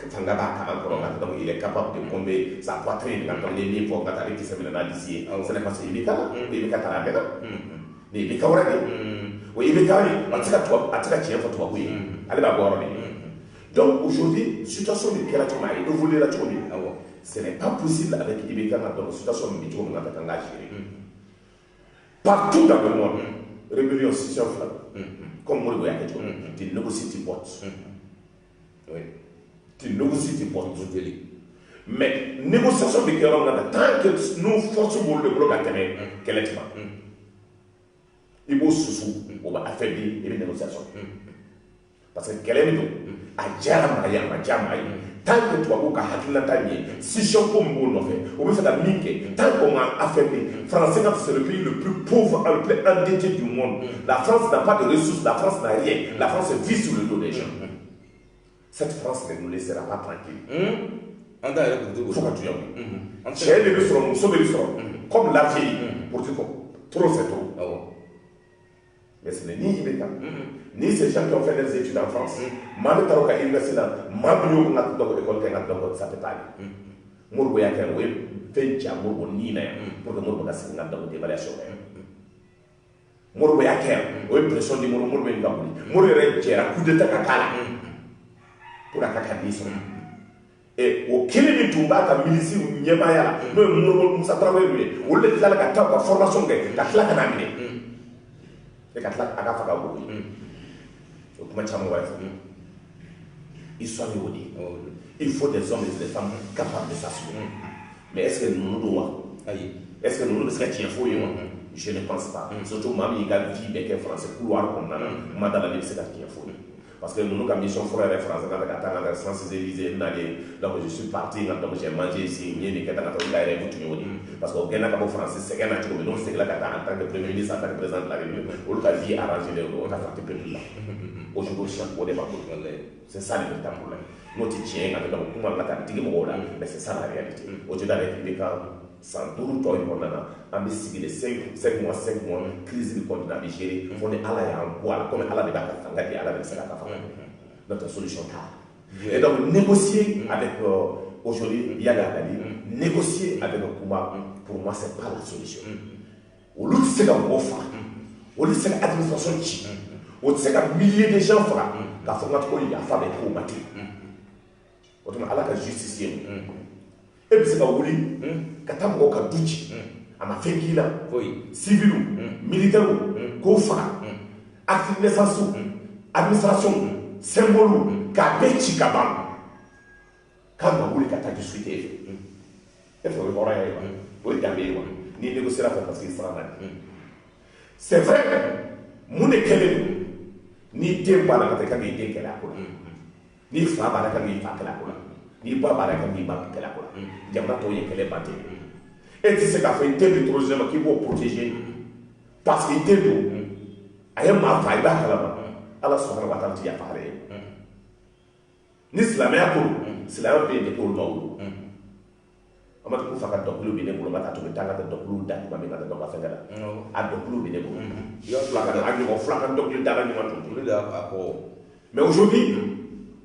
fanga b'a kalan kɔnɔ donc il est capable de bomber sa poitrine quand on est mis pour ka taa ale kisɛ minɛ n'a disi ye ce n'est pas ce IBK la IBK taara a bɛɛ la ni IBK wɛrɛ de o IBK ye a tɛ ka tiɲɛ fɔ tubabu ye ale b'a bɔ yɔrɔ de donc aujourd'hui situation min kɛra cogo min a évolué la cogo min ce n'est pas possible avec IBK dans la situation min bɛ cogo min na ka kan ka gérer partout dans le monde rébellion scission flag comme Modibo y'a kɛ cogo min tu négocies tu portes tu négocies tu portes mais négociation bɛ kɛ yɔrɔ min na tant que nous force b'olu de bolo ka tɛmɛ kɛlɛ tɛ ban i b'o susu o b'a affaiblir i bɛ négociation parce que kɛlɛ min don a diyara maa ye a ma diya maa ye tant que tubabu ka hakilinata nin ye scission ko min b'o nɔfɛ o bɛ fɛ ka min kɛ tant qu'on m'a affaibli France c'est le pays le plus pauvre le plus endetté du monde la France n'a pas de ressources la France n'a rien la France vit sur le dos des gens cette France ne nous laissera pas tranquille il faut ka tuya cɛ de bɛ sɔrɔ muso de bɛ sɔrɔ comme l'Algérie pour dire que trop c'est trop mais ce n'est ni IBK ni ces gens qui ont fait des études en France maa bɛ taa o ka université la maa bɛ y'o ka dɔgɔ école kɛ nka dɔgɔ ça peut pas aller Modibo y'a kɛ o ye fɛn ja Modibo ni na yan pour que Modibo ka segin ka dɔgɔ dévaluation kɛ Modibo y'a kɛ yan o ye pression di Modibo ye ka wuli Modibo yɛrɛ jɛra coup d'état ka k'a la pour a ka ka di sɔrɔ et o kelen min tun b'a ka milice ɲɛmaaya la n'o ye Modibo Musa Tarawele ye olu de tilala ka taa u ka formation kɛ ka tila ka n'a minɛ et ka tila a ka faga o ye o kuma caman wɛrɛ fɔ histoire y'o de ye il faut des hommes et des femmes capables de s'assumer mais est-ce que ninnu don wa ayi est-ce que ninnu bɛ se ka tiɲɛ f'o ye wa je ne pense pas surtout maa min y'i ka vie bɛɛ kɛ français couloir kɔnɔna na kuma da la ne bɛ se ka tiɲɛ f'o ye parce que ninnu ka mission fɔlɔ yɛrɛ français kan ka taa n ka Champs-Élysées n'ale donc je suis parti donc j'ai mangé ici n ye nin kɛ tan ka taa o la yɛrɛ tun y'o de parce que o gɛnna ka bɔ France sɛgɛn na cogo min n'o seginna ka taa en tant que premier ministre en tant que président de la République olu ka vie arrangé de o ka parti peuple la aujourd'hui o de b'a bolo c'est ça le véritable problème n'o tɛ tiɲɛ ye ka kɛ kuma la ka digi mɔgɔw la mais c'est ça la réalité o tɛ d'ale IBK san 5 tɔ in kɔnɔna na an bɛ sigi de 5 mois crise bi continue a bɛ gérer fo ni Ala y'an bɔ a la comme Ala de b'a ka fanga di Ala de bɛ se ka ka fanga notre solution t'a et donc négocier avec aujourd'hui Yaga Dali négocier avec Kouma pour moi c'est pas la solution olu tɛ se ka mɔgɔ faga olu tɛ se ka administration ci o tɛ se ka milliers de gens faga k'a fɔ n ka to ko yafa bɛ k'o ma ten o tuma Ala ka justice ye e bɛ se ka wuli ka taa mɔgɔw ka du ci a ma fɛn k'i la civil militaire k'o faga acte de naissance administration symbole k'a bɛɛ ci ka ban k'a ma wuli ka taa discuter e fɛ e fɛ o ye hɔrɔnya ye wa o ye danbe ye wa n'i négociera fɛ parce que i sara na c'est vrai mun de kɛlen don n'i den b'a la ka taa i kan k'i den kɛlɛ a ko la n'i fa b'a la ka k'i fa kɛlɛ a ko la n'i ba b'a la ka k'i ba kɛlɛ a ko la jamana tɔw ye kɛlɛ ban ten e tɛ se k'a fɔ i den bɛ terrorisme ma k'i b'o protéger parce que i den don a ye maa fa i b'a kalama Ala subhanahu wa ta'ala ti yafa ale ye ni silamɛya ko silamɛya bɛ yen de k'olu ma wolo amati ku faka dokulu bi ne bolo mata to tanga ta dokulu da ma mi ngata do ka fengala a dokulu bi ne bolo yo flaka da anyo flaka dokulu da ba ni mato mais aujourd'hui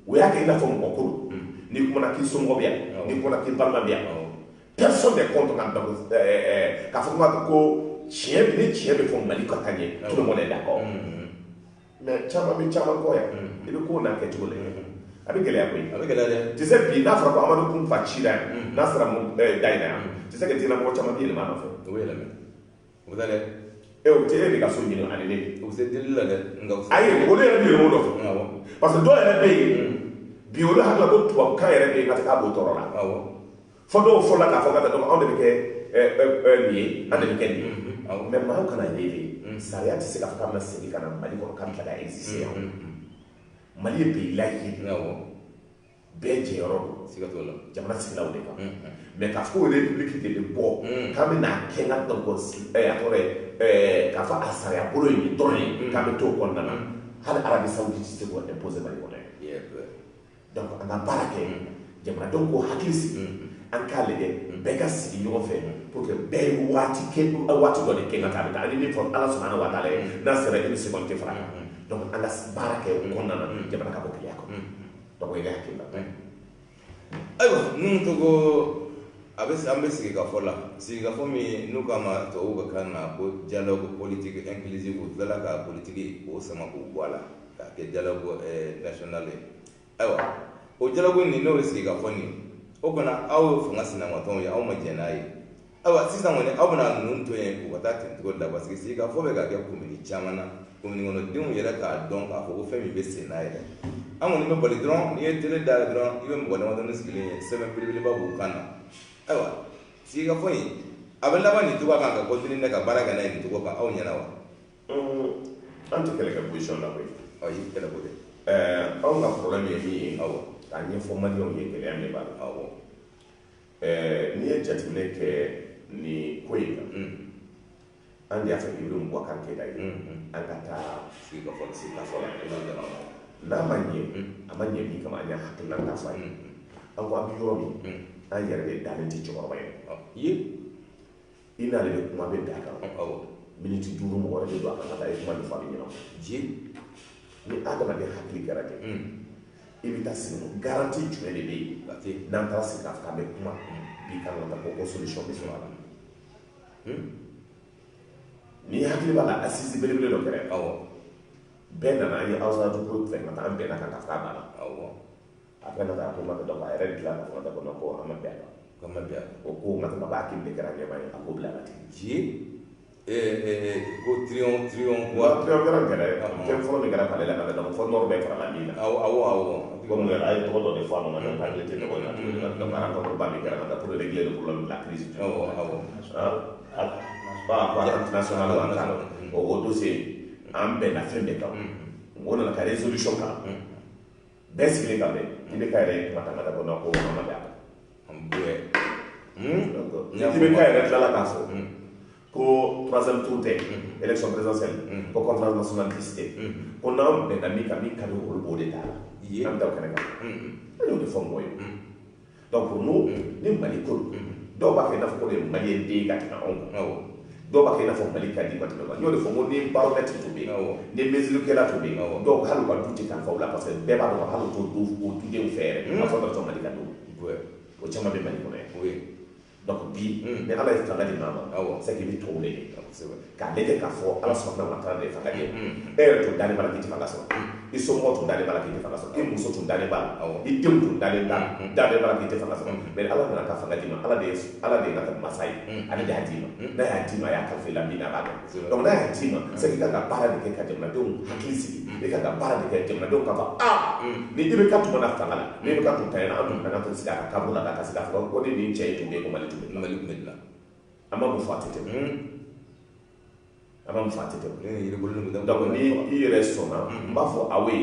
o ya ke ina fo mo ko ni kuma na ki songo bia ni kuma na ki balma bia personne n'est contre quand ka fo ko chien bi fo mali ko tanye tout le monde est d'accord mais chama ko ya il ko na ke tole avec les amis tu sais bien n'afra ko amadu kun fa chira nasra mu daina tu sais que tu na mo chama bien le mano fait oui là mais vous allez et au télé les garçons ni année vous êtes là ayi o le ni mo do parce que do ya be bi o la hakla ko to ka yere be ngata ka bo toro la fo do fo la ka fo ngata do on de ke ni ande ke ni mais ma kana yele sariya ti se ka fa ma se kana mali ko kam ta da exister mali be la yi be je yoro sigatola jamana sila o de ka mais ka fo république de bo kam na kenga to ko atore ka fa asariya bolo ni doni kam to ko nana hal Arabie Saoudite se ko imposer mali ko donc on a barake jamana donc ko hakisi an ka lege be ka sigi ɲɔgɔn fɛ pour que bɛɛ waati dɔ de kɛ ka taa bɛ ani min fɔ ala subhanahu wa ta'ala n'a sera une seconde tɛ fara donc an ka baara kɛ o kɔnɔna na jamana ka bɔ keleya kɔnɔ donc o ye ne hakili la ayiwa ninnu to ko an bɛ sigi ka fɔ la sigikafɔ min n'u k'a ma tubabuw ka kan na ko dialogue politique inclusive u tilala ka politique o sama k'o bɔ a la k'a kɛ dialogue national ye ayiwa o dialogue nin n'o ye sigikafɔ nin o kɔnɔ aw ye fanga sinamatɔnw ye aw ma jɛn n'a ye ayiwa sisan kɔni aw bɛna ninnu to yen u ka taa tencogo la parce que sigikafɔ bɛ ka kɛ komini caman na komini kɔnɔdenw yɛrɛ k'a dɔn k'a fɔ ko fɛn min bɛ sen n'a yɛrɛ an kɔni bɛ bali dɔrɔn n'i ye télé dayɛlɛ dɔrɔn i bɛ mɔgɔ damadɔni sigilen ye sɛbɛn belebeleba b'u kan na ayiwa sigikafɔ in a bɛ laban nin cogo kan ka continuer ka baara kɛ n'a ye nin cogo kan aw ɲɛna wa an tɛ kɛlɛ kɛ position la koyi ayi kɛlɛ ko tɛ anw ka problème ye min ye awɔ k'a ɲɛfɔ maliyɛnw ye gɛlɛya min b'a la awɔ n'i ye jateminɛ kɛ nin ko in kan an de y'a fɛ Ibrim Boubacar Keïta ye an ka taa sigikafɔ la n'a ma ɲɛ a ma ɲɛ min kama an y'a hakilina ta fɔ a ye an ko an bɛ yɔrɔ min an yɛrɛ de dalen tɛ cɛkɔrɔba ye i n'ale de kuma bɛ da kan miniti 5 mɔgɔ wɛrɛ de don a kan ka taa i kuma min fɔ a bɛ ɲɛnabɔ ni adamaden hakili kɛra ten i bɛ taa sigi garanti jumɛn de bɛ yen n'an taara sigi k'a fɔ k'an bɛ kuma bi kan ka taa ko solution bɛ sɔrɔ a la ni hakili b'a la assise belebele dɔ kɛra bɛɛ nana an ye awusatu ko fɛn ka taa an bɛnna kan ka fɔ k'a banna a bɛɛ nana ko ma kɛ dɔn a yɛrɛ dilan ka fɔ ko an ma bɛn a la o ko n ka tɛmɛ a b'a kiri de kɛra ɲɛma ye a ko bila ka ten ko trion kɛra gɛrɛ fɛn fɔlɔ min kɛra k'ale la ka dɔn fɔ nɔrɔ bɛɛ farala min na comme a ye tɔgɔ dɔ de fɔ a ma ka hakili tɛ ɲɔgɔn na donc an ka ba min kɛra ka taa pour régler le problème de la crise international wa kan o dossier an bɛnna fɛn bɛɛ kan o nana ka résolution kan bɛɛ sigilen kan bɛn i bɛ ka yɛrɛ kuma ta ka ko non ko an ma bɛn a kan i bɛ ka yɛrɛ tilala k'a fɔ ko troisième tour tɛ élection présidentielle ko conférence nationale tɛ ko n'an bɛnna min kan min ka di olu b'o de t'a la an bɛ taa o kɛnɛ kan an y'o de fɔ mɔgɔ ye donc pour nous ni Mali ko dɔw b'a kɛ i n'a fɔ ko de ye maliyɛn den ka tɛmɛ anw kan dɔw b'a kɛ i n'a fɔ Mali ka di ka tɛmɛ n y'o de fɔ ko ni baromètre tun bɛ yen ni mesurukɛla tun bɛ yen dɔw hali u ka du tɛ kalifa u la parce que bɛɛ b'a dɔn hali u t'o dudenw fɛ yɛrɛ a fɔ dɔrɔn Mali ka don o caman bɛ Mali kɔnɔ yan donc bi ni ala ye fanga di maa ma c'est que i bɛ tubabu de kɛ k'a lajɛ k'a fɔ ala subahanahu wa taala de ye fanga di e yɛrɛ tun dalen b'a la k'i tɛ fanga sɔrɔ i somɔgɔw tun dalen b'a la k'i tɛ fanga sɔrɔ i muso tun dalen b'a la i denw tun dalen b'a la k'i tɛ fanga sɔrɔ mais ala nana ka fanga di ma ala de ye ka masa ye ale de y'a d'i ma n'a y'a d'i ma a y'a kalifa i la min na a b'a dɔn donc n'a y'a d'i ma c'est que i kan ka baara de kɛ ka jamanadenw hakili sigi i kan ka baara de kɛ jamanadenw ka fɔ ni i bɛ ka tuma na fanga la ni i bɛ ka tun tanyana an tun kan ka sigi a ka kaburu la ka sigi a fɔ ko ni nin cɛ in tun bɛ yen ko Mali tun bɛ dilan an ma mun fɔ a tɛ tɛmɛ donc ni i yɛrɛ sɔnna n b'a fɔ aw ye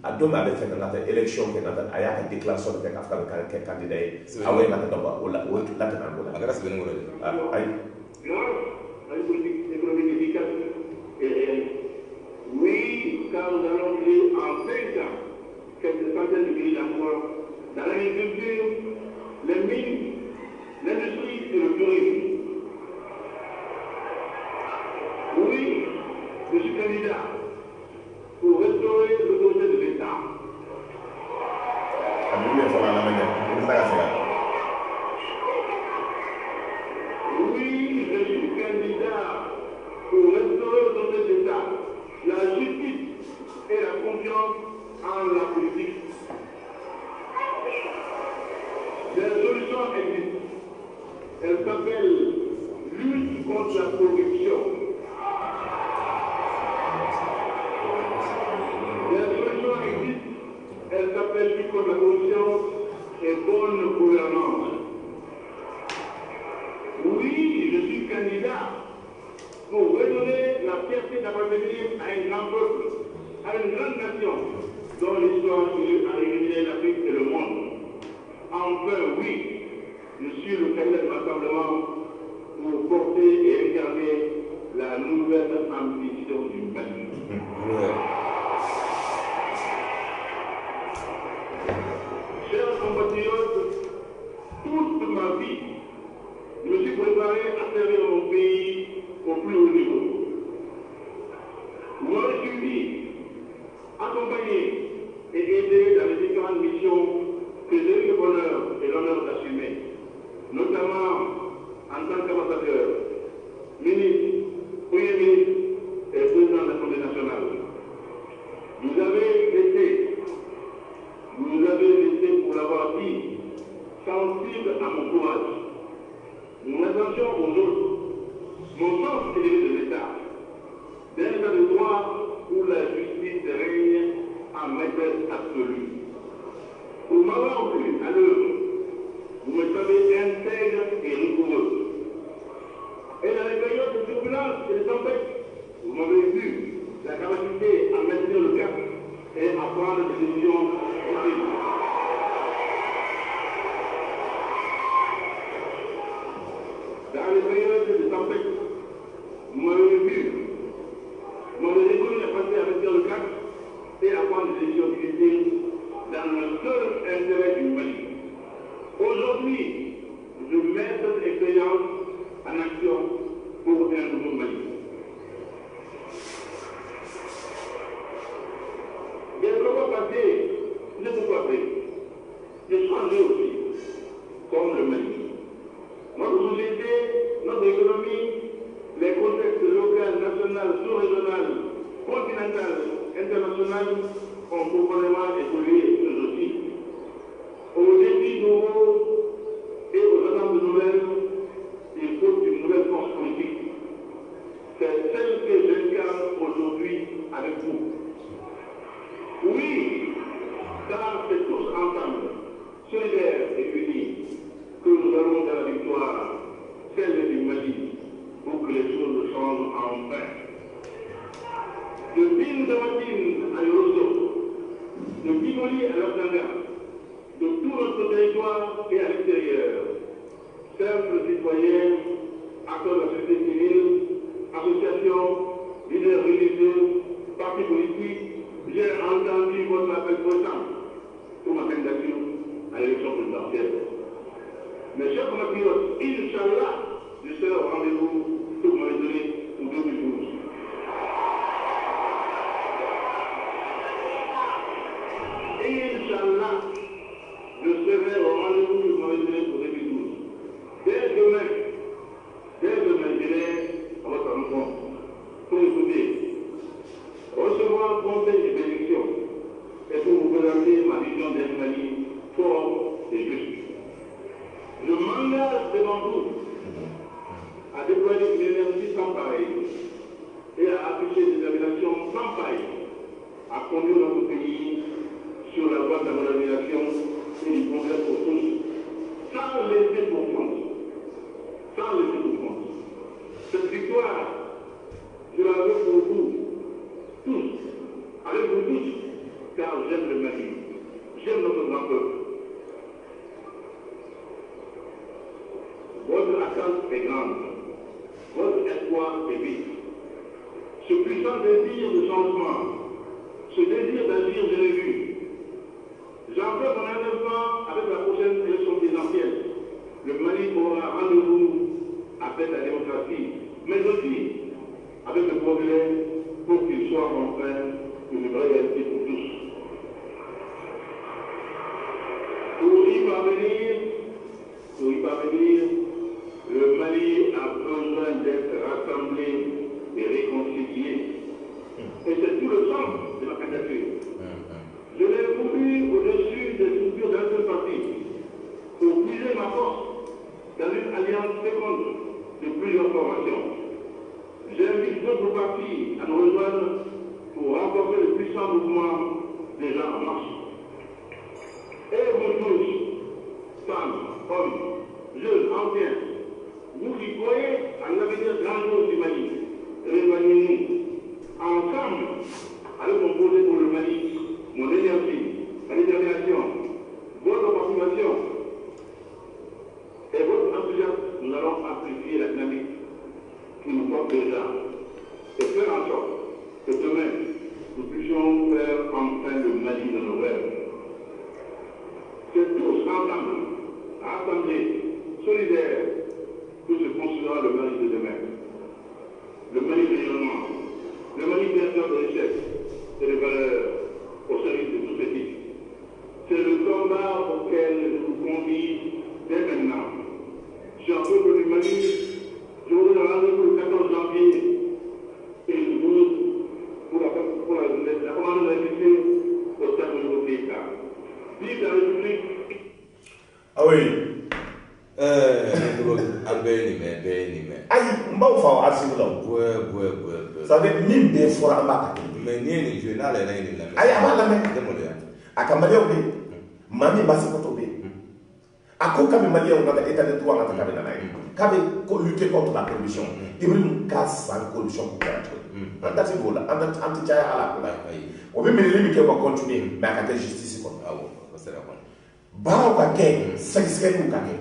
a don min a bɛ fɛ ka taa élection kɛ a y'a ka déclaration kɛ k'a fɔ k'a bɛ kɛ candidat ye aw ye ka taa dɔn o la o ye latɛmɛ an bolo a kɛra sɛbɛnni kɔrɔ de ayi oui, car nous allons vivre en 20 ans quelques centaines de milliers d'emplois dans l'agriculture, les mines, l'industrie existe. Elle s'appelle lutte contre la corruption. La solution existe. Elle s'appelle lutte contre la corruption et bonne gouvernance. Oui, je suis candidat pour redonner la fierté d'appartenir à un grand peuple, à une grande nation dont l'histoire a illuminé l'Afrique et le monde. Enfin, oui, je suis le candidat de rassemblement pour porter et incarner la nouvelle ambition du Mali. Chers compatriotes, toute ma vie, je me suis préparé à servir mon pays au plus haut niveau. Vous m'avez suivi, accompagné et aidé dans les différentes missions que j'ai eu le bonheur et l'honneur d'assumer, notamment en tant qu'ambassadeur, ministre, premier ministre et président de l'Assemblée nationale. Vous avez été, pour l'avoir dit, sensible à mon courage, mon attention aux autres, mon sens élevé de l'État, d'un état de droit où la justice règne en maîtresse absolue. Pour m'avoir vu à l'œuvre, vous me savez intègre et rigoureux. Et dans les périodes de turbulence et de tempête, vous m'avez vu la capacité à maintenir le cap et à prendre des décisions rapides. Dans les périodes de tempête, vous m'avez vu, vous m'avez reconnu la capacité à maintenir le cap et à prendre des décisions difficiles dans le seul intérêt du Mali. Aujourd'hui, je mets cette expérience en action pour un nouveau Mali. Les combats passés ne sont pas faits. J'ai changé aussi, comme le Mali. Notre société, notre économie, les contextes local, national, sous-régional, continental, international ont profondément évolué eux aussi. Aux défis nouveaux et aux attentes nouvelles, il faut une nouvelle force politique. C'est celle que j'incarne aujourd'hui avec vous. Oui, dans cette course ensemble, solidaire et unie, que nous allons vers la victoire, celle du Mali, pour que les choses changent enfin. De Bine-Damatine à Yorosso, de Bigoli à Lordanga, de tout notre territoire et à l'extérieur, simples citoyens, acteurs de la société civile, associations, leaders religieux, partis politiques, j'ai entendu votre appel présent pour ma candidature à l'élection présidentielle. Mes chers compatriotes, Inch'Allah, je serai au rendez-vous que vous m'avez donné pour 2012. Inch'Allah, je serai au rendez-vous que vous m'avez donné pour 2012. Dès demain, j'irai à votre rencontre pour écouter, recevoir conseil et bénédiction et pour vous présenter ma vision d'un Mali fort et juste. Je m'engage devant vous à déployer une énergie sans pareille et à afficher des déterminations sans faille à conduire notre pays sur la voie de la modernisation et du progrès pour tous, sans laisser pour compte. Cette victoire, je la veux pour vous, tous, avec vous tous, car j'aime le Mali, j'aime notre grand peuple. Votre attente est grande, votre espoir est vif. Ce puissant désir de changement, ce désir d'agir, je l'ai vu. J'en fais mon engagement avec la prochaine élection présidentielle. Le Mali aura rendez-vous avec la démocratie, mais aussi avec le progrès pour qu'il soit enfin une vraie réalité pour tous. Pour y parvenir, le Mali a besoin d'être rassemblé et réconcilié. Et c'est tout le sens de ma candidature. Je l'ai voulu au-dessus des structures d'un seul parti pour puiser ma force alliance féconde de plusieurs formations. J'invite d'autres partis à nous rejoindre pour renforcer le puissant mouvement des gens en marche. Et vous tous, femmes, hommes, jeunes, anciens, vous qui croyez à l'avenir grandiose du Mali, rejoignez-nous. Ensemble, allons composer pour le Mali mon énergie, ma détermination, votre motivation et votre enthousiasme. Nous allons amplifier la dynamique qui nous porte déjà et faire en sorte que demain, nous puissions faire enfin le Mali de nos rêves. C'est tous ensemble, rassemblés, solidaires, que se construira le Mali de demain. Le Mali rayonnement, le Mali créateur de richesses et de valeurs au service de tous ces types. C'est le combat auquel je vous convie dès maintenant. Chers peuple du Mali, je vous donne rendez-vous le 14 janvier et le 12 pour la commande de la lycée au stade de l'État. Vive la République! Ah oui. Aïe, m'en faut assurer là. Ça veut dire mille des fois à ma mais ni je n'ai rien de la aïe, à la main. À Kamaléo, Mami Bassikotobe. À quoi Kamaléo, on a état de droit à Kamena. Kabe lutter contre la corruption. Il y a une casse sans corruption pour faire. Dans ce niveau-là, anti-Tchaya à la on veut me dire qu'on va continuer, mais à la justice. Bara Kake, c'est ou Kake.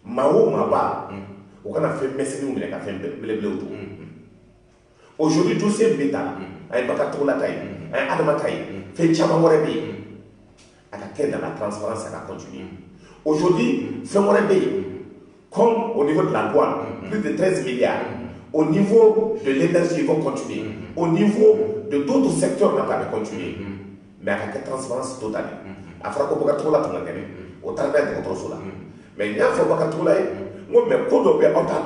Mao Maba, on a fait messer nous, mais on a fait bleu. Aujourd'hui, tous ces bêtas, un bakato la taille, un adamataille, fait Chamamorebi, à la quête de la transparence, ça va continuer. Aujourd'hui, Femorebi, comme au niveau de la douane, plus de 13 milliards, au niveau de l'énergie, ils vont continuer. Au niveau de d'autres secteurs, on n'a pas de continuer. Mais avec la transparence totale. Afin qu'on puisse trouver la tournée, au travers de notre sola. Mais il n'y a pas de trouver, moi, mais pour nous, on a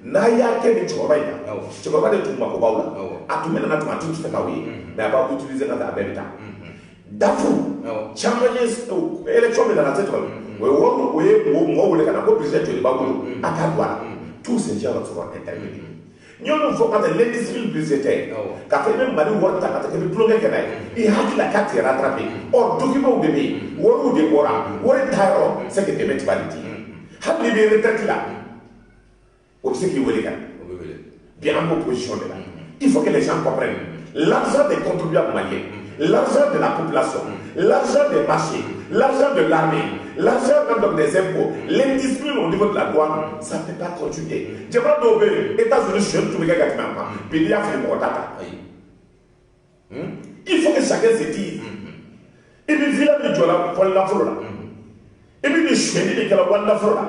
Naya Kenny Choraya, tu vas pas de tout ma cobaula. À tout maintenant, tu m'as tout fait oui, mais pas utiliser dans la belle temps. D'afou, Chamanis, élection de la tête, oui, moi, les canaux, président de Babou, à Kadwa, tous ces gens seront intervenus. Nous avons fait l'industrie budgétaire, car même Mali Warta, qui est le plus grand, il a la carte rattrapée. Or, document au bébé, ou de Bora, ou de Tairo, c'est que tu mets validé. Habli bien retraite là. Pour ceux qui veulent bien en opposition de là. Il faut que les gens comprennent l'argent des contribuables maliens, l'argent de la population, l'argent des marchés, l'argent de l'armée, l'argent des impôts, l'indiscipline au niveau de la douane, ça ne peut pas continuer. Je vais donner les États-Unis sur tout le monde. Il faut que chacun se dise. Et puis, il y a des gens pour la flora. Et puis, il y a des gens qui ont la flora.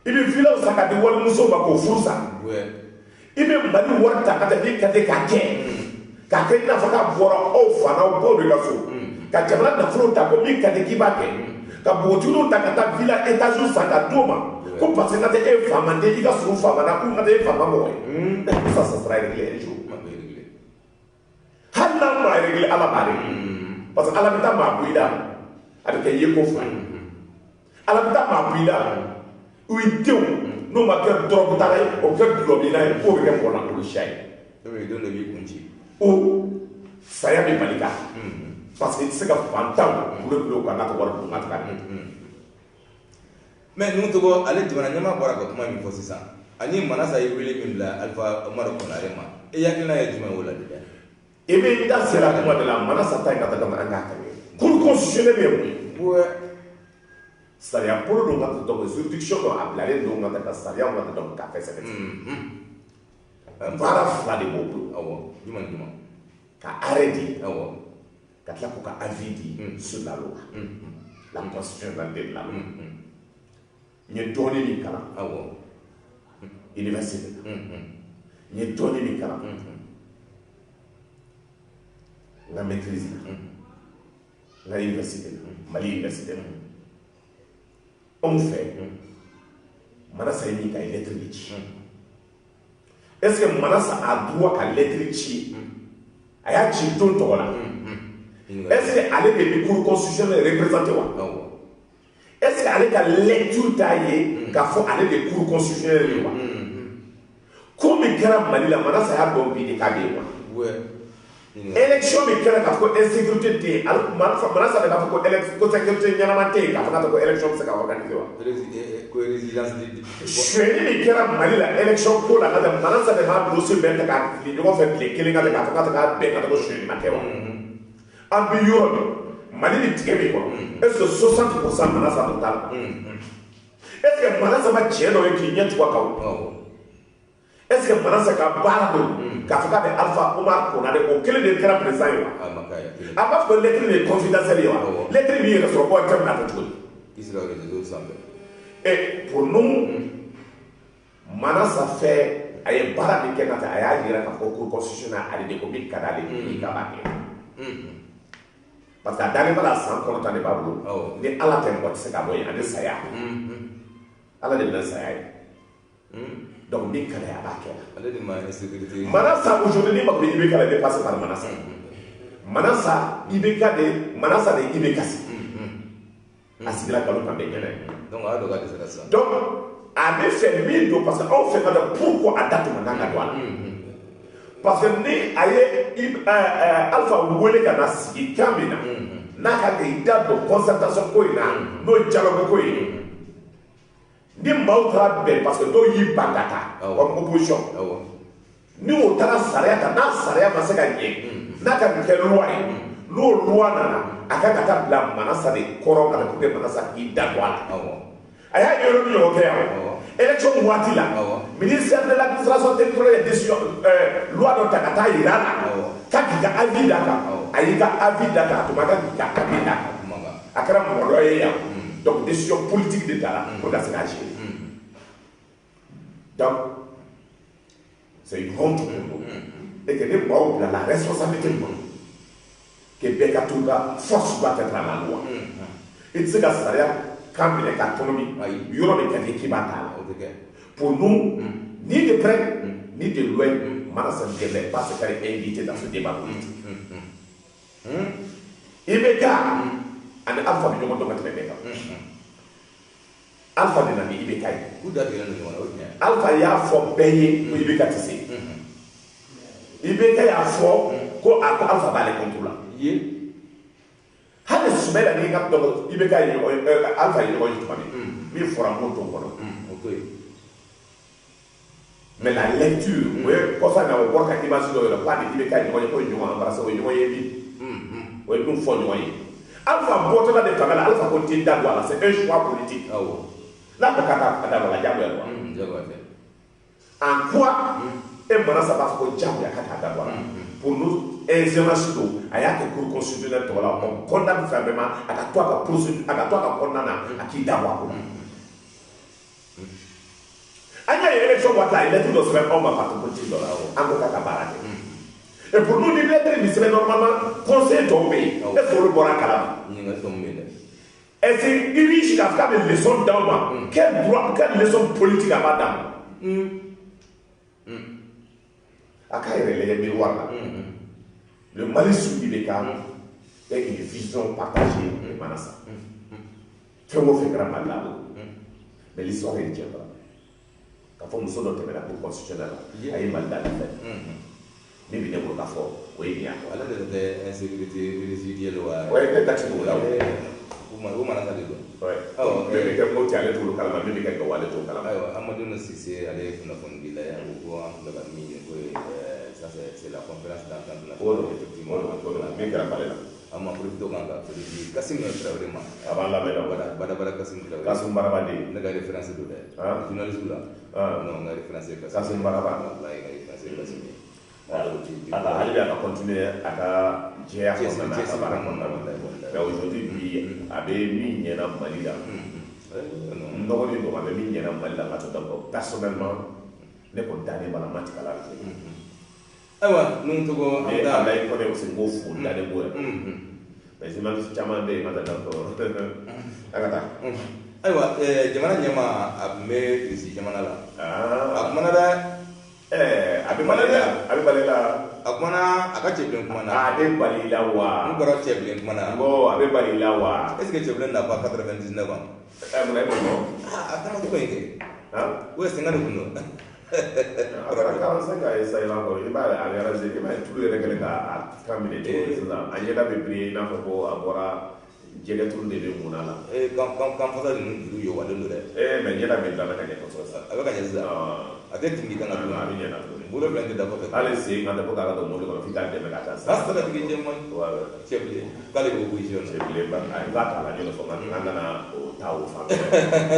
Il y a des gens qui ont la flora. Il y a des gens qui ont la parce que Alabita m'a bouillé avec un yéco. Alabita m'a bouillé où il dit nous m'a fait trop de travail au cœur de l'obéna et pour que pour la policière. Ou ça y a des malika. Parce que c'est qu'un fantôme pour le bloc à la pour matraquer. Mais nous devons aller devant la Nama pour comment il faut ça. Ani Manasa est venu la Alpha Maroconarema. Et il y a quelqu'un qui m'a dit et bien, c'est la commande de la Manasa Taïga de la pour constitutionner bien. C'est-à-dire pour le moment de juridiction, on a appelé le nom de la Staria, on a donc café. Voilà la de Bobo. Qu'a arrêté. Qu'a la coca avidi sur la loi. La constitution de la loi. Il y a donné les cas. Université. Il y a donné les cas. La maîtrise, la université, Mali université. On fait, Manasa est mis à lettre. Est-ce que Manasa a droit à lettre? Aya Chilton Tola. Est-ce que aller des cours constitutionnels représentés? est-ce qu'ale ka lecture ta ye k'a fɔ ale de cour constitutionnel ye wa ko min kɛra Mali la mana saya dɔn bi de k'a bɛ yen wa élection min kɛra k'a fɔ ko insécurité tɛ yen mana sa de b'a fɔ ko sécurité ɲɛnama tɛ yen k'a fɔ k'a fɔ ko élection bɛ se ka organiser wa suɲɛni min kɛra Mali la élection ko la ka mana sa de b'a dossier bɛɛ ta k'a fili ɲɔgɔn fɛ tile kelen ka k'a fɔ k'a k'a bɛn ka ko suɲɛni ma kɛ wa an bɛ yɔrɔ min Mali ni tigɛ min kɔnɔ est-ce que 60% mana sa dɔ t'a la est-ce que mana sa ma tiɲɛ dɔ ye k'i ɲɛ tugu a kan est-ce que mana sa ka baara dɔ k'a fɔ k'a bɛ Alpha Umar Konate o kelen de kɛra président ye wa a b'a fɔ ko lettre de confidentielle ye wa lettre min yɛrɛ sɔrɔ ko a tɛmɛ n'a fɛ cogo di et pour nous mana sa fɛ a ye baara min kɛ ka taa a y'a yira k'a fɔ cour constitutionnel ale de ko min ka d'ale ye k'a b'a kɛ parce que a dalen b'a la san kɔnɔntɔn de b'a bolo ni Ala tɛ mɔgɔ tɛ se ka bɔ yen ani saya Ala de bɛna saya ye donc min ka d'a ye a b'a kɛ mana sa aujourd'hui ni mako bɛ IBK la dépassé par mana sa IBK de mana sa de IBK si a sigila nkalon kan bɛ ɲɛnɛ donc a bɛ fɛ min don parce que anw fɛ ka dɔn pourquoi a date ma kan ka don a la parce que ni a ye Alpha wele ka na sigi kan min na n'a ka kɛ i da don concertation ko in na n'o ye dialogue ko ye ni maaw taara bɛn parce que dɔw y'i ban ka taa comme opposition ni o taara sariya kan n'a sariya ma se ka ɲɛ n'a ka kɛ loi ye n'o loi nana a kan ka taa bila manasa de kɔrɔ ka pour que manasa k'i da don a la a y'a yɔrɔ min ɲɔgɔn kɛ yan élection waati la ministère de l'administration territoriale ye décision loi dɔ ta ka taa yira a la k'a k'i ka avis d'a kan a y'i ka avis d'a kan a tuma ka k'i ka avis d'a kan a kɛra mɔgɔ dɔ ye yan donc décision politique de ta la pour ka se k'a gérer donc c'est une honte pour nous et que ne maaw bila la responsabilité kɔnɔ que bɛɛ ka t'u ka force doit être à la loi i tɛ se ka sariya kan minɛ ka tɔnɔmi yɔrɔ min ka di k'i b'a t'a la pour nous ni de près ni de loin mana sa ne devrait pas se faire inviter dans ce débat politique IBK ani Alpha bɛ ɲɔgɔn dɔn ka tɛmɛ bɛɛ kan Alpha de nana ni IBK ye Alpha y'a fɔ bɛɛ ye ko IBK tɛ se IBK y'a fɔ ko Alpha b'ale contre la hali Sumɛla n'i ka dɔgɔ IBK ye Alpha ye ɲɔgɔn ye tuma min fɔra n b'o don kɔnɔ mais la lecture o ye kɔsa na o bɔra ka image dɔ yɛlɛ k'a ni IBK ye ɲɔgɔn ye ko ye ɲɔgɔn embrassé o ye ɲɔgɔn ye min o ye dun fɔ ɲɔgɔn ye Alpha bɔtɔla de fanga la Alpha ko t'i da don a la c'est un choix politique n'a ko k'a ka da don a la diyagoya don en quoi e mana sa b'a fɔ ko diyagoya k'a k'a da don a la pour nous ingérence don a y'a kɛ cour constitutionnelle tɔgɔ la on condamne fermement a ka to a ka procédure a ka to a ka kɔnɔna na a k'i da bɔ a kɔnɔ an y'a ye élection waati a ye lettre dɔ sɛbɛn anw ma parti politique dɔ la an ko k'a ka baara kɛ et pour nous ni lettre nin sɛbɛn normalement conseil dɔw bɛ yen est-ce que olu bɔra a kalama est-ce que i b'i sigi k'a bɛ leçon d'aw ma quel droit quelle leçon politique a b'a d'a ma a k'a yɛrɛ lajɛ miroir la le Mali sous IBK est une vision partagée de Manassa fɛn o fɛn kɛra Mali la mais l'histoire est tiɲɛ k'a fɔ muso dɔ tɛmɛna cour constitutionnelle la a ye Mali dali fɛ min bɛ ne bolo k'a fɔ o ye nin ye ala de tɛ insécurité résiduelle wa o ye ne dati b'o la o Manassa de don awɔ min bɛ kɛ Mopti ale t'olu kalama min bɛ kɛ Gawo ale t'o kalama ayiwa Amadou Cissé ale ye kunnafoni dila yan ko an filɛ ka min ye ko ça c'est la conférence d'entente nationale effectivement min kɛra Mali la an ma profité kan ka féliciter Kassim Traoré ma a b'an lamɛn Badabada Kassim Traoré Kassim Barabadi ne ka référence do dɛ journaliste la non n ka référence Kassim Baraba wallahi n ka référence Kassim ala hali bi a ka continuer a ka jɛya kɔnɔna na a ka baara kɔnɔna na mais aujourd'hui bi a bɛ min ɲɛna Mali la n dɔgɔnin don a bɛ min ɲɛna Mali la ka to donc personnellement ne ko dalen b'a la ma tigɛ a la ayiwa nun tɔgɔ an da ala ye kɔnɛ aussi n b'o fo dalen b'o la mais journaliste caman bɛ yen ma taa donc a ka taa ayiwa jamana ɲɛma a tun bɛ Irisi jamana la a kumana dɛ a bɛ Mali la Akwana akache blen kuma na. Ah de bali la wa. Ngoro che blen kuma na. Ngo abe bali la wa. Est-ce que che blen na pas 99 ans? Mon non. Ah attends tu connais. Hein? Ouais, c'est ngane kuno. Après 45 ans, ça il va encore. Il va aller raser, il va tout le régler à 30 minutes. Il y a des prix, il y a avoir jɛgɛ turu de bɛ mun na la. Kan fasa ninnu juru ye walen don dɛ. Mais ɲɛda bɛ dilan ka ɲɛ kosɛbɛ sa. A bɛ ka ɲɛ sisan. A tɛ tigi kan ka dun. A bɛ ɲɛ na tuguni. Bolo fila tɛ dafa fɛ. Hali sen ka dafa k'a ka don mobili kɔnɔ f'i k'a dɛmɛ ka taa sa. A sera tigi jɛman. Cɛ bilen k'ale bɛ opposition na. Cɛ bilen ba a ye k'a ta la ɲɔgɔn fɔ an nana o ta o fan fɛ.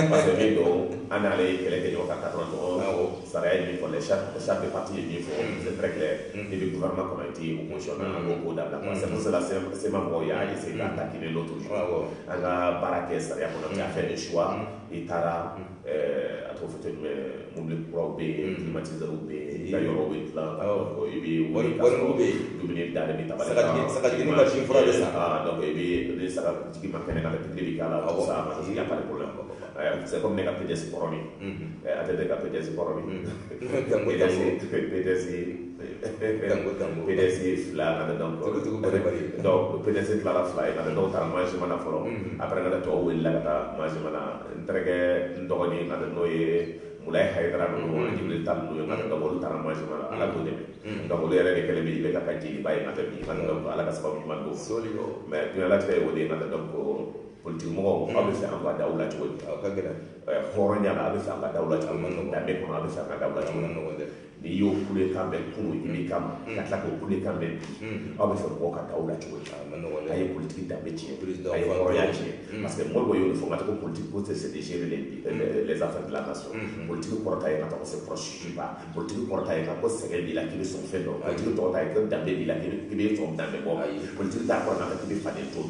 Parce que min don an n'ale ye kɛlɛ kɛ ɲɔgɔn kan ka dɔrɔn ɲɔgɔn sariya ye min fɔ chaque parti ye min fɔ c'est très clair. Et le gouvernement kɔnɔ i tɛ opposition na an b'o dabila. C'est pour cela sema mɔgɔw y'a essayer k'a taquiner l'autre jour. An ka baara kɛ sariya kɔnɔ tu as fait le choix i taara a tɔgɔ fɔ ten mobili kuraw bɛ yen climatiseurs bɛ yen i ka yɔrɔw bɛ dilan i bɛ wari ka sɔrɔ dumuni dalen bɛ tabali kan sagajigi ka sin fura bɛ san donc i bɛ sagajigi ma kɛnɛ kan pikiri bɛ k'a la tout ça il y a pas de problème c'est comme ne ka PDS kɔrɔni a tɛ ne ka PDS kɔrɔni PDS fila na donc PDS tilala fila ye na dɔw taara manchement na fɔlɔ après na tɔw wulila ka taa manchement na n terikɛ n dɔgɔnin na n'o ye Mulaye Hayidara ninnu Jibril Tal ninnu ye nka olu taara manchement na ala k'o dɛmɛ donc olu yɛrɛ de kɛlen bɛ i bɛ ka jeliba ye nka bi nka ala ka sababu ɲuman don mais diɲɛlatigɛ ye o de ye nka donc politique mɔgɔw aw bɛ fɛ an ka daw la cogo di aw ka gɛlɛn hɔrɔnya la a bɛ fɛ an ka daw la cogo min danbe kɔnɔ a bɛ fɛ an ka daw la cogo min n'i y'o kule kan bɛn kunun i b'i kama ka tila k'o kule kan bɛn bi aw bɛ fɛ mɔgɔw ka daw la cogo di a ye politique danbe tiɲɛ a ye hɔrɔnya tiɲɛ parce que mɔgɔ y'o de fɔ nka ko politique ko c'est de gérer les affaires de la nation politique kɔrɔta ye ka taa ko c'est proche ba politique kɔrɔta ye ka ko sɛgɛn b'i la k'i bɛ sɔn fɛn dɔ politique tɔgɔta ye ko danbe b'i la k'i bɛ sɔn danbe bɔ politique t'a kɔrɔ n'a k'i bɛ faden to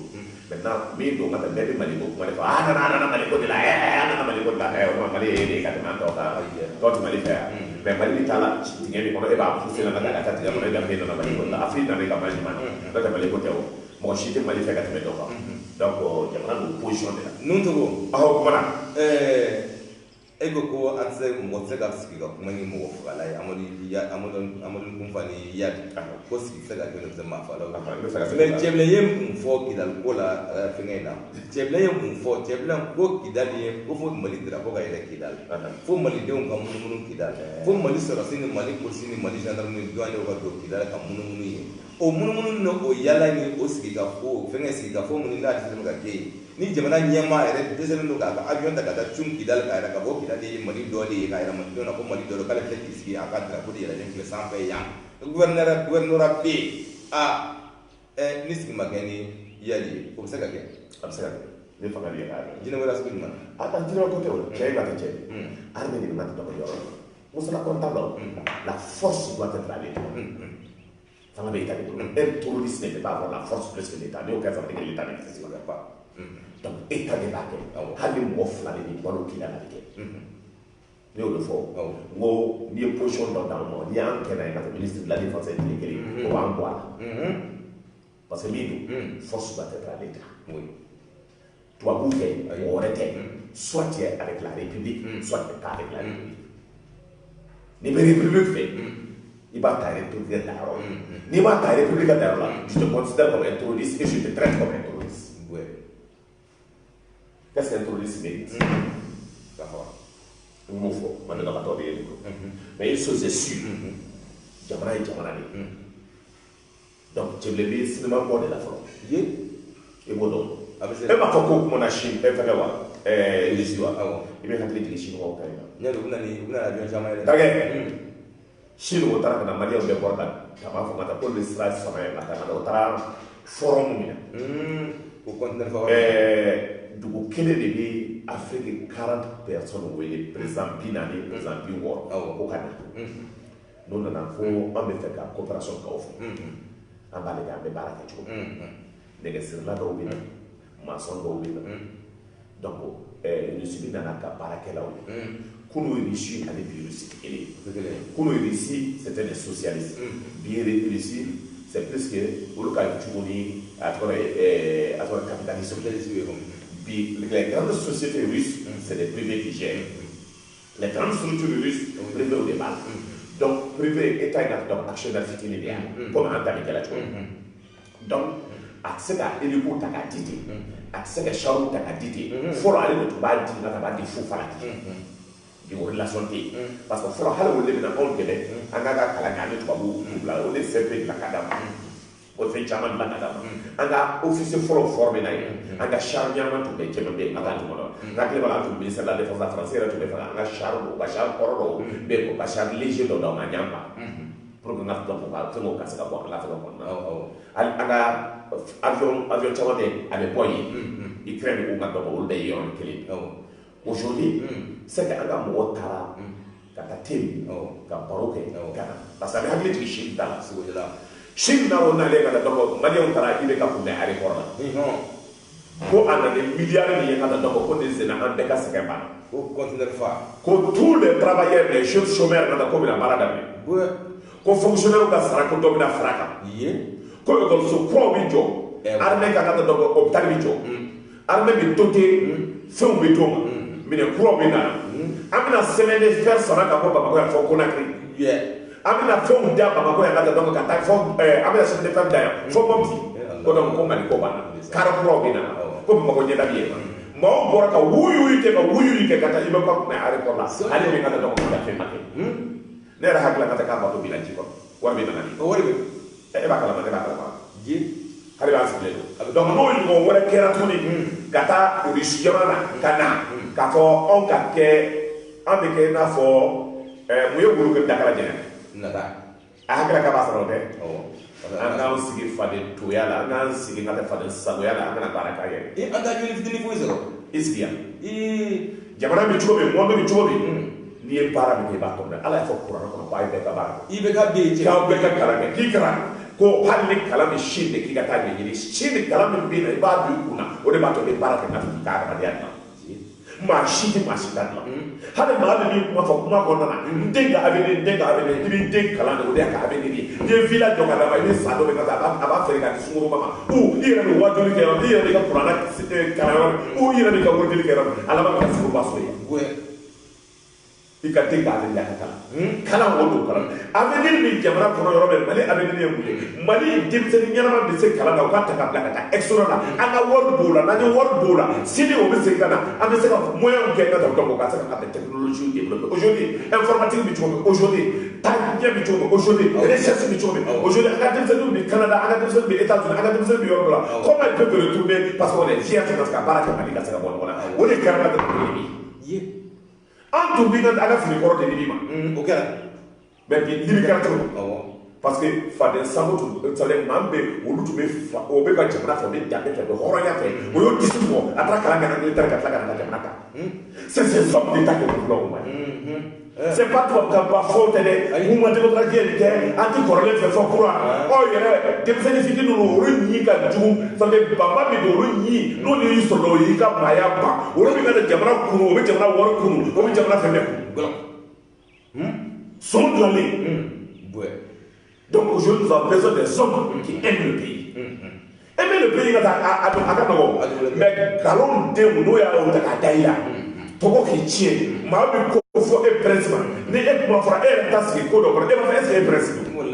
maintenant min don ka taa bɛɛ bɛ Mali ko kuma de fɔ a nana Mali ko de la a nana Mali ko de la o ma Mali ye de ka tɛmɛ an tɔw kan dɔw tɛ Mali fɛ yan mais Mali bɛ taa la tigɛ min kɔnɔ e b'a poussé la ka taa tigɛ kɔnɔ e da nana Mali ko de la Afrique nana ka Mali ma n'o tɛ Mali ko tɛ o mɔgɔ si tɛ Mali fɛ ka tɛmɛ dɔw kan donc jamana don position de la. Nuntogo awɔ kuma na. E ko ko an tɛ se mɔgɔ tɛ se ka sigi ka kuma ni mɔgɔ fagala ye Amadu Kunfa ni Yadi ko sigi tɛ se ka kɛ ne tɛ maa fagala mais Cɛbilen ye mun fɔ Kidali ko la fɛngɛ in na Cɛbilen ye mun fɔ Cɛbilen ko Kidali ye ko fo Mali drapeau ka yɛlɛ Kidali fo malidenw ka munumunu Kidali fo Mali sɔrɔsi ni Mali polisi ni Mali gendarme ni douaniers ka don Kidali ka munumunu ye o munumunu ni o yala ni o sigi ka fɔ fɛngɛ sigi ka fɔ mun n'a tɛ se ka kɛ yen ni jamana ɲɛmaa yɛrɛ dɛsɛlen don k'a ka avion ta ka taa cun Kidali ka yɛrɛ ka bɔ Kidali ye Mali dɔ de ye ka yɛlɛma Malidenw na ko Mali dɔ don k'ale tɛ k'i sigi a ka drapeau de yɛlɛlen filɛ sanfɛ yan gouverneur bɛ yen ni sigi ma kɛ ni Yadi ye o bɛ se ka kɛ a bɛ se ka kɛ ne fanga de ye k'a kɛ jinɛ wɛrɛ sugu jumɛn a ka jinɛ ko tɛ o cɛ ye ka kɛ cɛ armée de bɛ na dɔgɔ yɔrɔ Moussa Kontabla la force doit être à l'État fanga bɛ État de bolo un terroriste ne peut pas avoir la force plus que l'État n'o kɛ ça veut dire que l'État n'existe pas donc État de b'a kɛ hali mɔgɔ fila de bɛ balo k'i la ka kɛ ne y'o de fɔ n ko n'i ye position dɔ d'an ma n'i y'an kɛ n'a ye ka taa ministre de la défense ye tile kelen o b'an bɔ a la parce que min don force doit être à l'État tubabuw fɛ mɔgɔ wɛrɛ tɛ soit tu es avec la République soit tu n'es pas avec la République n'i bɛ République fɛ i b'a ta République la yɔrɔ n'i b'a ta République la yɔrɔ la je te considère comme un terroriste et je te traite comme un terroriste qu'est-ce qu'un terroriste mérite n m'o fɔ man dɔgɔ tɔ de ye mais une chose est sûre jamana ye jamana de donc Cɛbilen bɛ cinéma bɔ de la fɔlɔ i b'o dɔn e m'a fɔ ko kumana Chine fɛngɛ wa Russie wa i bɛ hakili jigin Chinois kan ɲɛ u bɛna avion caman yɛlɛ dagɛ Chine o taara ka na Maliyɛnw bɛɛ bɔra ka b'a fɔ ka taa ko le sira saba ye ka taa o taara forum minɛ o conteneur fa dugu kelen de bɛ Afrique 40 personnes wele président 40 président 60 ko ka na n'o nana ko an bɛ fɛ ka coopération k'aw fɛ an b'ale kɛ an bɛ baara kɛ cogo min nɛgɛsirila dɔw bɛ na maçon dɔw bɛ na donc Russie bɛ nana ka baarakɛlaw ye kunun Russie ani bi Russie tɛ kelen ye kunun Russie c'était des socialistes bi Russie c'est plus que olu ka jugu ni a tɔgɔ capitalisme bi les grandes sociétés russes c'est des privés qui gèrent les grandes structures russes privées au départ donc privé état yi nga donc actionnaire fitini de comme en tant que la donc a se ka hélico ta ka dite a se ka char ta ka dite folo ale to ba di na ba di fu fala di relation te parce que folo hala wolle na on kede anga ka kala ngani to babu la wolle sepe la kadam o fe chaman la kadam anga officier folo formé na anga char nyama to be kembe anga to mono na kle bala to ministère de la défense française to be fala anga char do ba char kordo be ko ba char léger do na nyamba pour que ngaf do ba to mo ka sa ko la fa ko na anga avion tawade avec poignet Ukraine ou ngado ko be yon kele aujourd'hui c'est que anga mo tara kata tem ka baroke kana parce que hakli ti shi dala so jela shin na wona le kada do mali on tara ibe ka kunde ari korna ko anda de milliards ni kada do ko de zena ande ka se kamba ko conteneur fa ko tous les travailleurs les jeunes chômeurs kada ko bila marada ko fonctionnaire ka sara ko do bila fraka ko ko so ko bi jo armée ka kada do hôpital bi jo armée bi toté feu bi to mine kuro bi na amina semaine faire sara ka ko baba ko ya fo Conakry amina feu dia baba ko ya kada do ka ta fo amina semaine faire dia fo momti ko do ko ngani ko bana kara kuro bi na ko ba ko nyeda bi mo bora ka wuyu ke kata ibe ko na ari ko la ali bi kada do ko ta fe make ne ra hakla kata ka ba to bi na ci ko war bi na ni o wari e ba kala ma de ba kala ji hari ba sile donc no yi ko wara kera tuni kata rishi jamana kana ka fo on ka ke on be ke na fo mu ye wulu ke dakala jene naka a hakla ka ba sa rote an na sigi fade to yala an sigi ngata fade sago yala an na baraka ye e anda joni fitini fo zero iskia e jamana mi chobe mo be chobe ni e para mi ba to ala fo qur'an ko ba be ka ba ibe ka be je ka be ka kala ke kikra ko hali kala mi shinde ki gata ni ni shinde kala mi bina ba du kuna o de ba to be baraka na ka ba dia na ma shinde ma shinde na hali ma ni kuma fa kuma ko na ndenga abene ibi den kala no de ka abene ni de village do kala ba ni sa do be ka aba fere ka sunguru mama u ira no wa do ni ke ira ni ka qur'ana site kala u ira ni ka wo ni ke ala ma ka sunguru ba so ya ikate ka ale yakata kala wodo kala avenir ni jamana kono yorobe mali avenir ni mali dimseni nyama bi se kala da ka ta ka kata extra na anga word bola na ni word bola sini o bi se kana ame se ka moyen ke ka da ko ka se ka technologie développée aujourd'hui informatique bi chombe aujourd'hui tanya bi chombe aujourd'hui recherche bi chombe aujourd'hui anga dimseni bi Canada anga dimseni bi États-Unis anga dimseni bi Europe comment il peut retourner parce qu'on est fier de notre baraka mali ka se ka bon wala on est karma de pays en tout cas ala fili koro de lima o kɛra mais bi limi kɛra cogo parce que faden sambo tu sale mambe olu tu be o be ka jamana fɔ be dabe fɛ be hɔrɔnya fɛ o yo disi mɔ a taara kalan kɛ na militaire ka tila ka na jamana kan c'est ces hommes d'état que nous voulons c'est pas toi ka ba fɔ tɛ dɛ mun ma démocratie ye kɛ anti kɔrɔlen fɛ fɔ kura ɔ yɛrɛ denmisɛnnin fitinin ninnu olu ɲi ka jugu sake baba min don olu ɲi n'olu y'i sɔrɔ o y'i ka maaya ban olu bɛ ka jamana kunu o bɛ jamana wari kunu o bɛ jamana fɛn bɛɛ kunu son dilanlen donc aujourd'hui nous avons besoin des hommes qui aiment le pays aimer le pays ka taa a ka nɔgɔ mais nkalon denw n'o y'a ta k'a da i la tɔgɔ k'i tiɲɛ maa bɛ ko fɔ e prince ma ni e kuma fɔra e yɛrɛ ta sigi ko dɔ kɔnɔ e b'a fɔ est ce que e prince don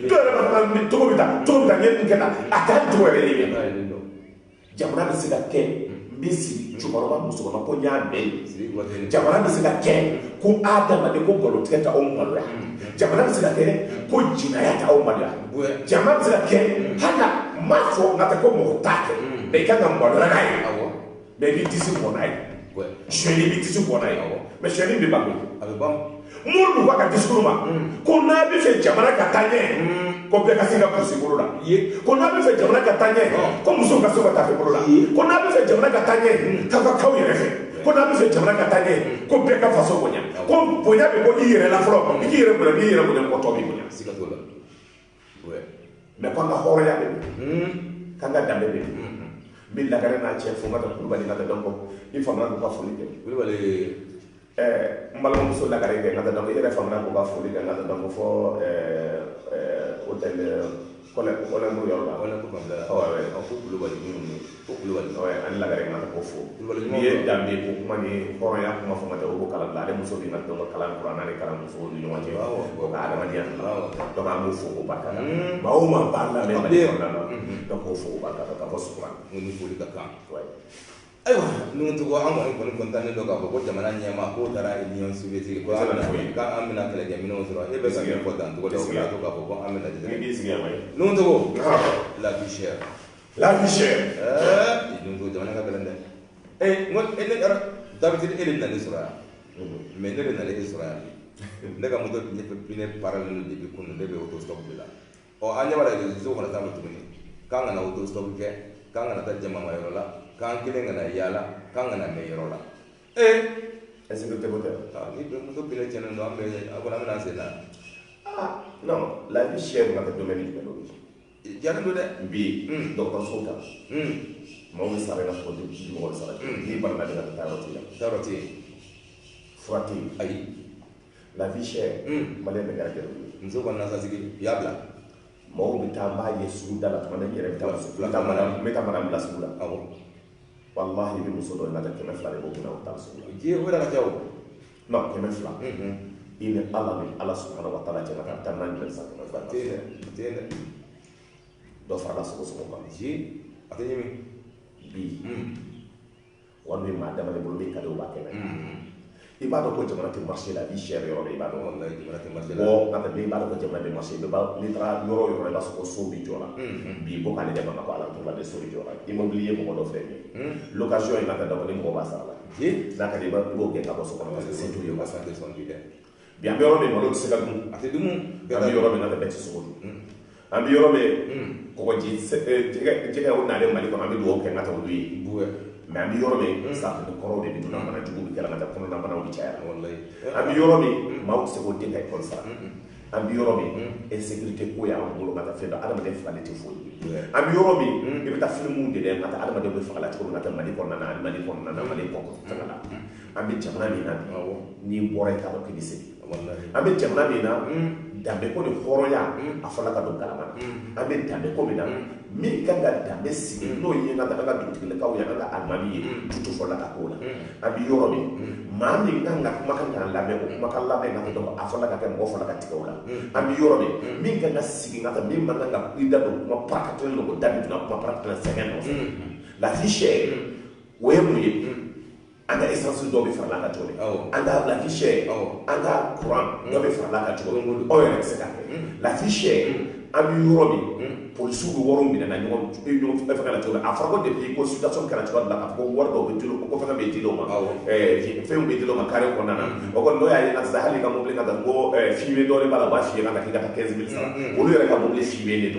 dɔw yɛrɛ b'a fɔ ni cogo bɛ taa n ye nin kɛ tan a t'a cogo yɛrɛ ye jamana bɛ se ka kɛ n bɛ sigi cɛkɔrɔba musokɔrɔba ko n y'a mɛn jamana bɛ se ka kɛ ko adamaden ko nkalontigɛ ta aw maloya jamana bɛ se ka kɛ ko jinaya ta aw maloya jamana bɛ se ka kɛ hali n m'a fɔ n ka tɛ ko mɔgɔ t'a kɛ mɛ i kan ka maloya n'a ye mɛ i b'i disi bɔ n'a ye sɛni b'i disi bɔ n'a ye mɛ sɛni bɛ ban koyi muru b'u ka discours ma ko n'a bɛ fɛ jamana ka taa ɲɛ ko bɛɛ ka se ka kurusi bolo la ko n'a bɛ fɛ jamana ka taa ɲɛ ko musow ka se ka taa fɛ bolo la ko n'a bɛ fɛ jamana ka taa ɲɛ k'a ka kaw yɛrɛ fɛ ko n'a bɛ fɛ jamana ka taa ɲɛ ko bɛɛ ka faso bonya ko bonya bɛ bɔ i yɛrɛ la fɔlɔ i k'i yɛrɛ bonya n'i yɛrɛ bonya mɔgɔ tɔ b'i bonya mais k'an ka hɔrɔnya bɛ k'an ka danbe bɛ n bɛ lagare n'a cɛ fo n ka taa kulubali ka taa dɔn kɔ i famana k'u ka foli kɛ kulubali n balimamuso lagare kɛ n ka taa dɔn kɔ i yɛrɛ famana k'u ka foli kɛ n ka taa dɔn kɔ fɔ hôtel kole mu yorla wala ko fam da ouais ko kulubali ko kulubali ouais an la gare ngata ko fo ye dambe ko kuma ni ko ya kuma fo mata ko kala la de muso bi ngata ko kala qur'an ni kala muso ni nyoma je ko ada ma dian to ma mu fo ko bakala ma o ma parla me ma ko na to ko fo bakala ka fo qur'an ni fuli ka kan ouais aywa nun to ko am ko kontane do ka ko jamana nyama ko tara union soviétique ko amina kala jamino so e be sa ko tan to ko ko amina de ni sigi amay nun to ko la vie chère nun to jamana ka belande ngon en dara d'habitude ele na sura mais ne na le sura ne ka moto pine parallèle de ko ne be auto stop bila o anya wala de zo ko na tamu tuni kanga na auto stop ke kanga na ta jama mayro la kan kile ngana yala kan ngana me yorola est-ce que tu peux ni be mo to pile chene no ambe abona mena sena non la vie chère ngata domaine de l'eau jana do de bi docteur Sota mo ngi sare na ko di mo sare ni barna de ta taroti frati ay la vie chère malé be garde nzo ko na sa sigi yabla mo bi tamba yesu dala to na yere ta madam meta madam la sula awo wallahi bi musodo na ta kema fla de ko na ta sula je wala ka jaw non kema fla ine Allah subhanahu wa ta'ala jana ta tanna ni sa kema fla tene do fa la so ko ji atani mi bi wani ma dama ne bulu be kado ba kema ibado ko jamana te marché la vie chère yoro ibado wallahi jamana te marché la bo ngata be ibado ko jamana be marché be ba litra yoro ba so so bi jola bi bo kale dama ko ala to la de so bi jola immobilier mo do frère l'occasion il ngata do mo ba sala ji naka de ba bo ke ka bo so ko parce que c'est tout yo ba sa de son bi de bi am yoro be mo do se ka dum ate dumu am yoro be na be so am yoro be ko ko ji je o na de mali ko am do ke ngata o wi buwe mais ami yoro be sa de koro de duna mana jugu bi kala ngata kono na mana o bichaya wallahi ami yoro be ma se ko de kay kon sa ami yoro be e sécurité ko ya ngolo ngata fe do adama de fa de te fo ami yoro be e bita filmu de de ngata adama de be fa la ko ngata mali kon na mali kon na mali kon ko tangala ami jamana ni na ni bore ka do kidise wallahi ami jamana ni na dambe ko ni horoya afala ka do kalama ami dambe ko mi na mi kanga dambe sigi no yi na daga dutile ka uya na almami tutu fola ka kola abi yoro mi ma mi kanga kuma kanga labe ko kuma kala be ngata do afala ka mo fola ka tikola abi yoro mi kanga sigi ngata mi manga ida do kuma pakatelo no ko dabi na kuma pakatelo segen no la fiche we mu yi anda essence do be fala ka tole anda la fiche anda courant do be fala ka tole o ya se ka la fiche abi yoro mi police du woro mi na ñoo fa kala tole afra ko depuis consultation kala tole la ko wardo be dilo ko fa be dilo ma fe be dilo ma kare ko nana o ko no ya na zahali ka mo ble ka go fiwe do le bala ba fiwe ka ka 15000 sa o lu yere ka mo ble fiwe ne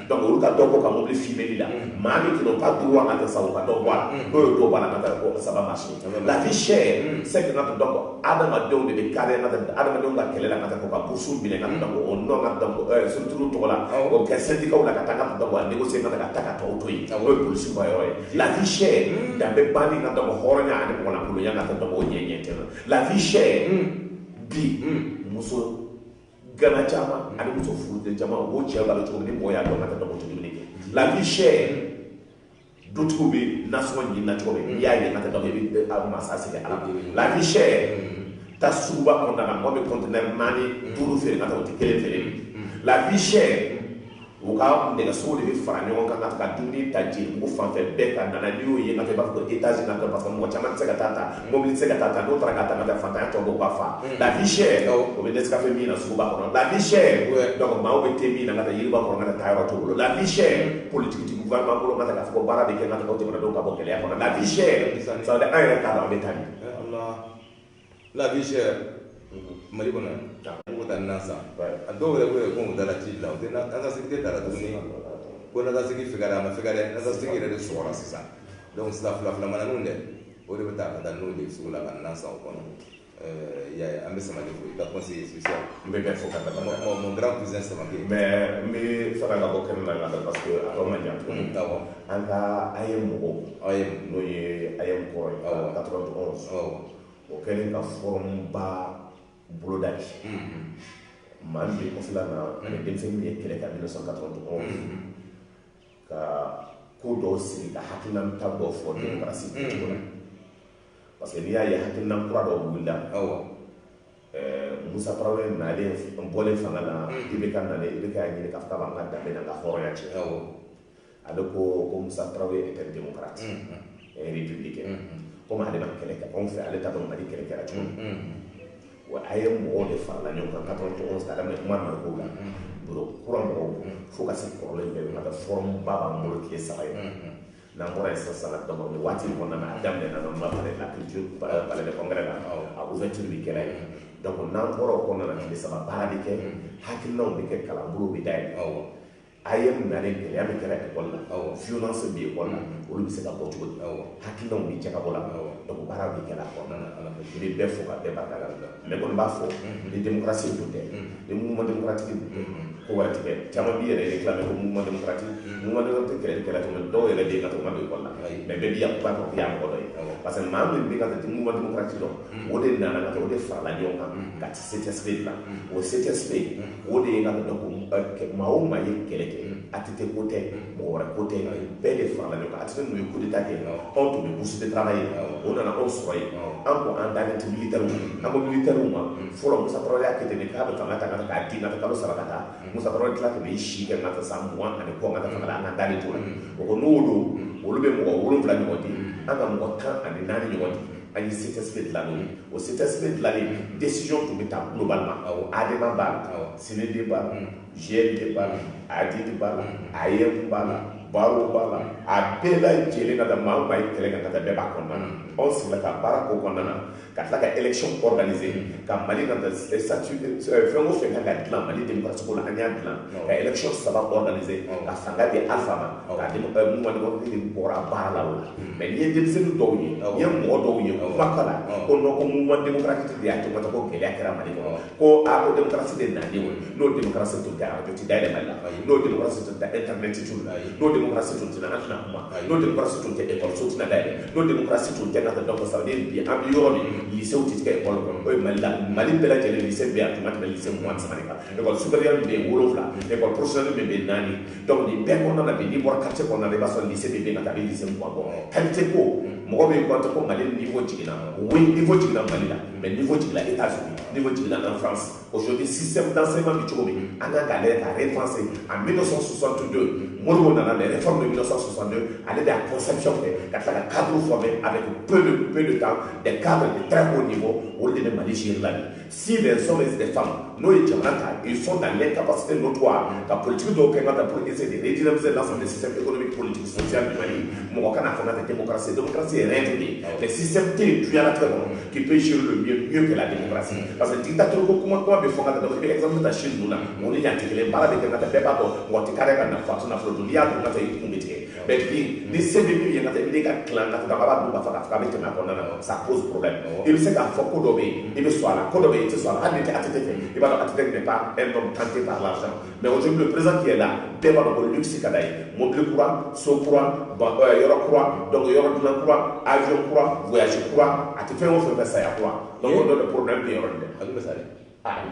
donc o lu ka do ko ka mo ble fiwe ni la ma mi qui n'ont pas droit à ça ou ka do wala do do bala na ko ça va marcher la vie chère c'est que notre donc adama de be kare na adama de ga kele la ka ko ka busu bi ne ka donc on no ka donc surtout to la o ka syndicat la ka ta ka donc négocier na ka ta ka to yi o police ba yo la vie chère da be bani na donc horonya ane ko na ko ya na donc o nyenye la vie chère bi muso gana chama ane muso fude chama wo che ba to ni moya do na donc to ni la vie chère d'autres be nation ni na to be ya ye na donc be ma sa c'est la vie chère ta suba on na mo be conteneur mani turu fe na to kele fele la vie chère o ka de la so de fa ni on ka ka duni taji mo fa fe be ka na ni o ye na te ba ko états na parce que mo chama se ka tata mobile se ka tata no tra ka tata na fa ta to go ba fa la vie chère o be des ka fe mi na suba ko la vie chère donc ma o be te mi na ka yiri ba ko na ta ro to la vie chère politique du gouvernement ko na ta ka ko bara de ke na ko te na do ka bo kele ko la vie chère ça de un ka ba be tani Allah la vie chère mali kɔnɔ ko taa nasa a dɔw yɛrɛ ko ko mutala ci la o tɛ nasa sigi tɛ tara tuguni ko nasa sigi fɛgɛra a ma fɛgɛrɛ nasa sigi yɛrɛ de sɔgɔra sisan donc sisan fila mana ninnu dɛ o de bɛ taa ka taa n'o de sugu la ka nasa o kɔnɔ an bɛ Samake fo i ka conseiller spécial n bɛ bɛɛ fo ka taa mon grand cousin Samake mais n bɛ fara ka bɔ kɛnɛ la nka parce que a tɔ man jan tuguni an ka AEM mɔgɔw n'o ye AEM kɔrɔ ye 91 o kɛlen ka forum ba bolodali man bi ko filana ale denmisɛnnin min ye kɛlɛ kɛ 1991 ka ko dɔw sigi ka hakilinata dɔw fɔ démocratie cogo la parce que n'i y'a ye hakilina kura dɔw wulila Musa Traoré nalen bɔlen fanga la IBK nalen IBK y'a ɲini k'a fɔ k'a b'an ka danbe n'an ka hɔrɔnya cɛ ale ko Musa Traoré était démocrate et républicain comme ale ma kɛlɛ kɛ anw fɛ ale t'a dɔn Mali kɛlɛ kɛra cogo wa a ye mɔgɔw de farala ɲɔgɔn kan 91 ka daminɛ kuma na ko la bolo kura mɔgɔw fo ka se kɔrɔlen bɛɛ ka forum ba b'an bolo tile 3 ye n'an bɔra yen sisan donc nin waati kɔnɔna na a daminɛ na ma parler de la culture palais de congrès la a ouverture bi kɛra yen donc n'an bɔra o kɔnɔna na tile 3 baara bɛ kɛ hakilinaw bɛ kɛ kalanbolo bɛ dayɛlɛ a ye nalen gɛlɛya bɛ kɛra école la violence bɛ école la olu bɛ se ka bɔ cogo di hakilinaw bɛ cɛ ka bɔ la donc baara bɛ kɛra a kɔnɔna na i bɛ bɛɛ fo ka bɛɛ barika da mais kɔni b'a fɔ ni démocratie tun tɛ ni mouvement démocratique tun tɛ ko wɛrɛ tɛ kɛ caman b'i yɛrɛ réclamer ko mouvement démocratique kɛlɛ kɛra cogo min dɔw yɛrɛ bɛ yen ka to ma don école la mais bɛɛ b'i y'a ba k'i y'a mɔgɔ dɔ ye parce que maa min bɛ ka taa mouvement démocratique dɔn o de nana ka taa o de farala ɲɔgɔn kan ka ti CTSP dilan o CTSP o de ye ka dɔn ko maa o maa ye kɛlɛ kɛ a tɛ tɛ ko tɛ mɔgɔ wɛrɛ ko tɛ bɛɛ de farala ɲɔgɔn kan a tɛ se n'u ye coup d'état kɛ anw tun bɛ bourse de travail o nana anw sɔrɔ yen an ko an dalen tɛ militaire an ko militaire ma fɔlɔ Musa Traoré y'a kɛ ten de k'a bɛ fanga ta ka k'a di n'a fɛ kalo saba ka taa Musa Traoré tila ka n'i si kɛ n'a fɛ san 20 ani kɔ ka taa fanga la an ka dalen to la o ko n'o don olu bɛ mɔgɔ 7 ɲɔgɔn di an ka mɔgɔ 10 ani 4 ɲɔgɔn di an ye CTSP dilan n'o ye o CTSP dilanlen décision tun bɛ ta globalement ADEMA b'a la CND b'a la GLD b'a la ADID b'a la AEM b'a la Baro b'a la a bɛɛ lajɛlen ka taa maa ye kɛlɛ kan ka taa bɛɛ b'a kɔnɔna na anw sigila ka baara k'o kɔnɔna na ka tila ka élection organiser ka Mali ka statut fɛn o fɛn kan ka dilan Mali démocratie ko la an y'a dilan ka élection 3 organiser ka fanga di Alpha ma ka mouvement démocratique bɔra baara la o la mais n'i ye denmisɛnnin dɔw ye n'i ye mɔgɔ dɔw ye kuma ka la ko non ko mouvement démocratique de y'a to ko gɛlɛya kɛra Mali kɔnɔ ko ko démocratie de nalen n'o démocratie tun tɛ radio ti dayɛlɛ Mali la n'o démocratie tun tɛ internet ti tun n'o démocratie tun tɛ an tɛna kuma n'o démocratie tun tɛ école so tɛna dayɛlɛ n'o démocratie tun tɛ n'a tɛ donc ça veut dire bi an bɛ yɔrɔ min lycée ti tigɛ école kɔnɔ o ye Mali la Mali bɛɛ lajɛlen lycée bɛ yan tuma tɛmɛ lycée 30 kan école supérieure min bɛ yen 7 école professionnelle min bɛ yen 4 donc nin bɛɛ kɔnɔna na bi n'i bɔra quartier kɔnɔna na i b'a sɔrɔ lycée bɛ yen ka taa lycée 20 bɔ qualité ko mɔgɔ bɛ compter ko Mali niveau jiginna oui niveau jiginna Mali la mais niveau jiginna États-Unis niveau jiginna en France aujourd'hui système d'enseignement bi cogo min an ka lajɛ ka repenser en 1962 Modibo nana les réformes de 1962 ale de la conception kɛ ka tila ka cadre former avec peu de temps des cadres de très haut niveau olu de bɛ Mali gérer la bi si les hommes et les femmes n'o ye jamana ta ils sont dans l'incapacité notoire ka politique dɔw kɛ ka taa pour essayer de redynamiser l'ensemble des systèmes économiques politiques social du Mali mɔgɔ kana fɔ n'a tɛ démocratie démocratie est rien de les systèmes tɛ yen diɲɛlatigɛ kɔnɔ qui peut gérer le mieux que la démocratie parce que dictateur ko kuma bɛ fɔ ka taa donc i bɛ exemple ta Chine ninnu na o ni yan tɛ kelen baara bɛ kɛ ka taa bɛɛ b'a dɔn mɔgɔ tɛ kari ka nafa nafolo dun n'i y'a dun ka taa i kun bɛ tigɛ mais bi ni se bɛ min ye ka taa i bɛ ka tilan ka taa a b'a dun ka fɔ k'a fɔ k'a bɛ tɛmɛ a kɔnɔna na ça pose problème i bɛ se k'a fɔ ko dɔ bɛ yen i bɛ sɔn a la ko dɔ bɛ yen i tɛ sɔn a la hali ni tɛ a tɛ fɛ i b'a dɔn a tɛ n'est pas un homme tenté par l'argent mais aujourd'hui le président qui est là bɛɛ b'a dɔn ko luxe ka d'a ye mobile kura so kura yɔrɔ kura donc yɔrɔ dilan kura avion kura voyage kura a tɛ fɛn o fɛn saya kura donc o dɔ de problème bɛ yɔrɔ in dɛ a bɛ sa dɛ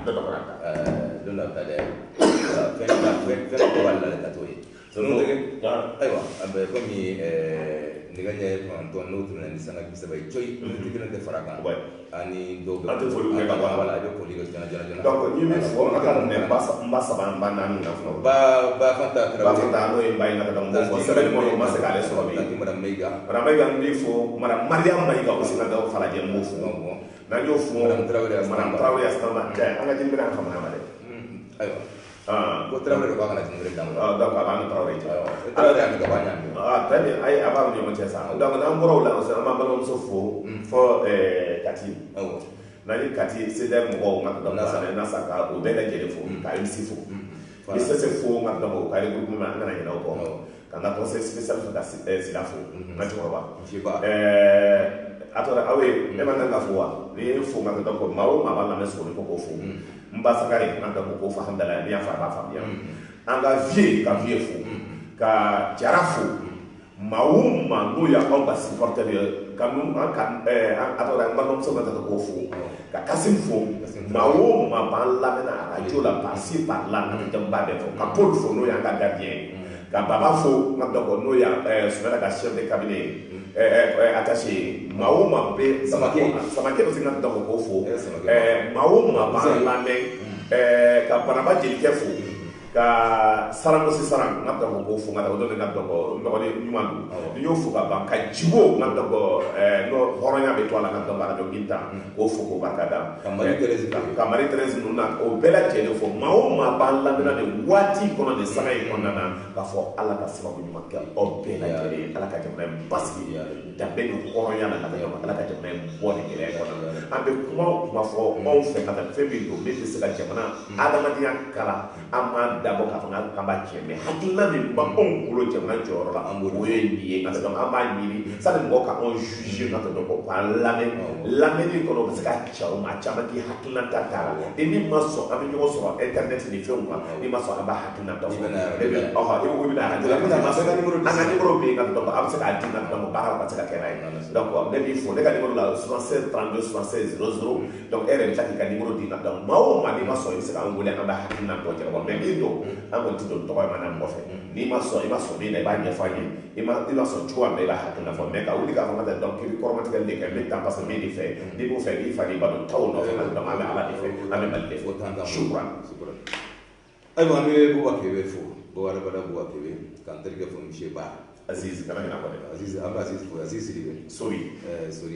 dɔ dɔ fana ta don dɔ ta dɛ fɛn ko b'ale la ka t'o ye sɔrɔ ayiwa a bɛ komi nɛgɛ ɲɛ kɔnɔntɔn n'o tɛmɛna ni sanga 30 ye coyi miniti kelen tɛ fara kan ani dɔw bɛ an tɛ foli kɛ ka ban wala a bɛ foli kɛ joona donc n'i bɛ fɔ an ka minɛ n ba saba n ba naani na fɔlɔ ba fanta n'o ye ba in na ka taa mɔgɔw fɔ sɛbɛnni kɔnɔ o ma se k'ale sɔrɔ bi madame Mayiga n b'i fɔ madame Mariam Mayiga aussi ka daw falajɛ n b'o fɔ n'an y'o fɔ madame Traoré Asama an ka jeli bɛna faamuya ma dɛ ayiwa ko Traoré de ko a kana jeli d'an ma donc a b'an Traoré cɛ Traoré y'a min ka bɔ a ɲa très bien ayi a b'a ni ɲɔgɔn cɛ sa donc n'an bɔra o la an b'an balimamuso fo fɔ Kati n'an ye Kati CDR mɔgɔw ma ka nasa ka o bɛɛ lajɛlen fo ka MC fo ni sese fo ma ka o ka regroupement an kana ɲinɛ o kɔ ka n ka conseil spécial fo ka Sida fo n ka cɛkɔrɔba a tɔra aw ye e ma kan ka fo wa ni ye fo ma ka dɔn ko maa o maa b'a lamɛn sɔgɔli ko k'o fo n ba Sakari an ka ko fo alhamdulilayi n'i y'a fɔ a b'a faamuya an ka vie fo ka Jara fo maa o maa n'o y'aw ka supporter ye kanu kan atau yang balom so kata ko fu ka kasim fu mawo ma ban la mena radio la passer par là na jamba de fo ka pol fo no ya ka gardien ka baba fo ngam ko no ya sumela ka chef de cabinet attaché mawo ma be samake aussi ngam ko fo mawo ma ban la men ka paraba jeli ke fo ka sarango si sarang ngam ko fo ngata do ngam ko no ni nyumandu ni yo fo ka ban ka jibo ngam ko no horonya be tola ngam ba do ginta ko fo ko bakada kamari Teresa nuna o bela tele fo mawo ma ban la bela de wati kono de saray kono na ka fo ala ka sababu nyuma ka o bela tele ala ka jamna baski da be ko horonya na ka ala ka jamna boni gele kono ambe kuma fo on fe ka fe bi do be se ka jamna adama dia kala amma dabo ka fanga kamba cheme hakilla ni ba on kulo jamna joro la ambo we ni ka do amba ni sa de ko ka on juger ka do ko pa lame ni kono se ka chawo ma chama ki hakilla ta ta e ni maso abi nyo so internet ni fe on ni maso aba hakilla ta o ha e wo bi na hakilla ni maso ana ni bro be ka do ba se ka di na do ba ka se ka kerai donc ne bi fo ne ka numéro la 76 32 76 00 donc ere ta ki ka numéro di na do mawo ma ni maso se ka ngule aba hakilla to jara ko me ni do amo ti do to ba na mo fe ni maso ni ne ba nya fa ni ni maso chua be ba hakilla fo me ka uli ka fa da donc ki ko ma ti le ke me ta pas me di fe ni bo fe ni fa ni ba do taw no fe na do ma ala di fe ame mal di fe shukran aywa ame bo wa kebe fo bo wala bada bo wa kebe kan terge fo monsieur ba Aziz kana na ko Aziz aba Aziz libe sorry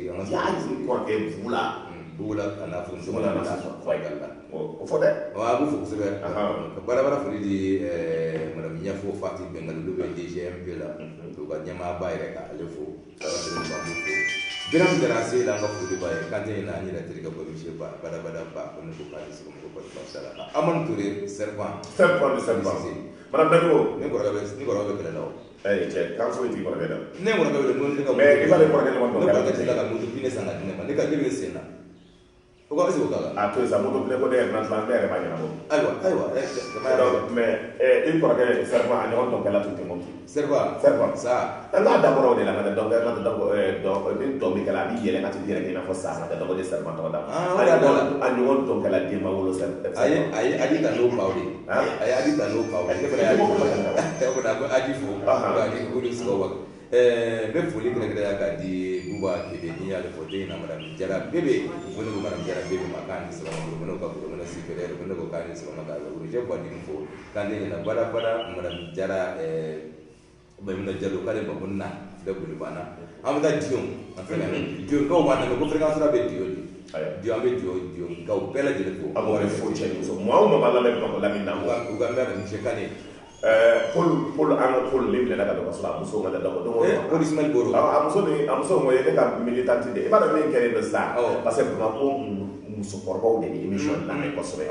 anga ya ko ke bula kana fo so na fa galla o fo de wa bu fo sebe bara fo di madame nyafo fati bengal do be DGMP la to ga nyama bayre ka ale fo biram jarase la nga fo di baye kante na ni la terga ko monsieur ba bara ba ko no ko kali so ko ko sala amon touré servant madame dago ni ko rabe kala law che kan fo ti ko rabe da ne ko rabe mo ni ka mais il fallait ko rabe mo ko ka mo bine sanga ne ma ne ka debe sena o ko esi ko kala a to sa mo do ko de na plan de ba ni na mo aywa mais il ko rabe servant ani on to kala tout mo servant sa la da mo de la na do ni to mi kala bi yele na ti dire ni na fo sa na do de servant to da ani on to kala de ma wolo servant ay ta no pawdi ay adi ta no pawdi ko da ko aji fo ani ko ni so wa be foli kala ka di buba ke de ni ya le fote na madam jara bebe woni ko madam jara bebe ma kan so ko no ka ko no si fere ko no ko kan so ma ka ko je ko di fo kan ni na bara madam jara ba mi na jalo kale ba bunna da bulu bana amda dion afela dion ko wa na ko fréquence ra be dion dio ambe dio ka o bela de ko amore fo che so mo ma bala le ko la min na ko ga mera ni chekane Paul limle na ka do so amuso ngala do Paul Ismail Boro amuso mo yele ka militant de ba da men kere de ça parce que ma ko muso korbo de émission na me ko so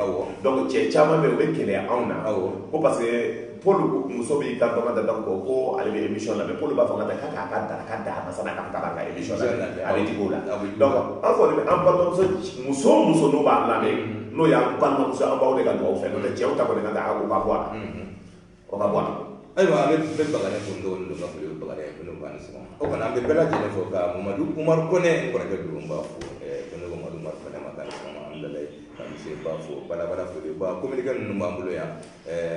donc che chama be be kele auna ko parce que Paul muso be ka do da ko ale be émission na me Paul ba fa ngata ka da masana ka ka émission na ale di bola donc en fait en parlant muso no ba la me no ya ban muso an ba de ka do fe no de che o ta ko de ka da ko ba kwa o ka bɔ ayiwa an bɛ bagane fo ndo ka fili bagane ko no ban so o kana an bɛ bɛɛ lajɛlen fo ka Mamadu Umar Kone kɔrɔkɛ do n b'a fo ko ne ko Mamadu Umar Kone ma kan so ma an lalai ka monsieur ba fo bala fo ba communiquer ninnu b'an bolo yan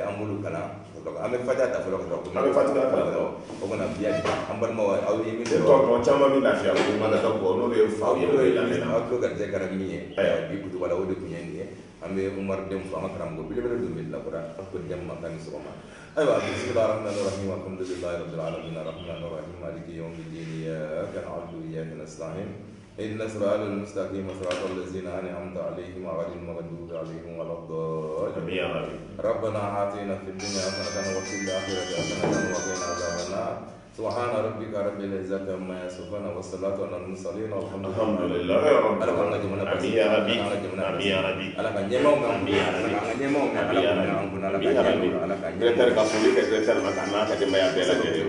an bolo kana an bɛ fata ta fɔlɔ ka an bɛ fata ta fɔlɔ o kana biya an balima aw ye min sɔrɔ tɔn caman min lafiya ko ma da ko n'o de fa ye n'o ye lamɛn aw to garijɛ kɛra min ye bi kutubala o de kun ye nin ye an bɛ Umar den fo an ka karamɔgɔ belebele don min lakora ko jɛmu kan ni sɔgɔma أيوة بسم الله الرحمن الرحيم والحمد لله رب العالمين الرحمن الرحيم مالك يوم الدين إياك نعبد وإياك نستعين اهدنا الصراط المستقيم صراط الذين أنعمت عليهم غير المغضوب عليهم ولا الضالين ربنا آتنا في الدنيا حسنة وفي الآخرة حسنة وقنا عذاب النار سبحان ربك رب العزة عما يصفون والصلاة على المرسلين والحمد لله رب العالمين آمين يا ربي آمين يا ربي على كان يمون آمين يا ربي directeur ka foli kɛ directeur ma kana ka denbaya bɛɛ lajɛlen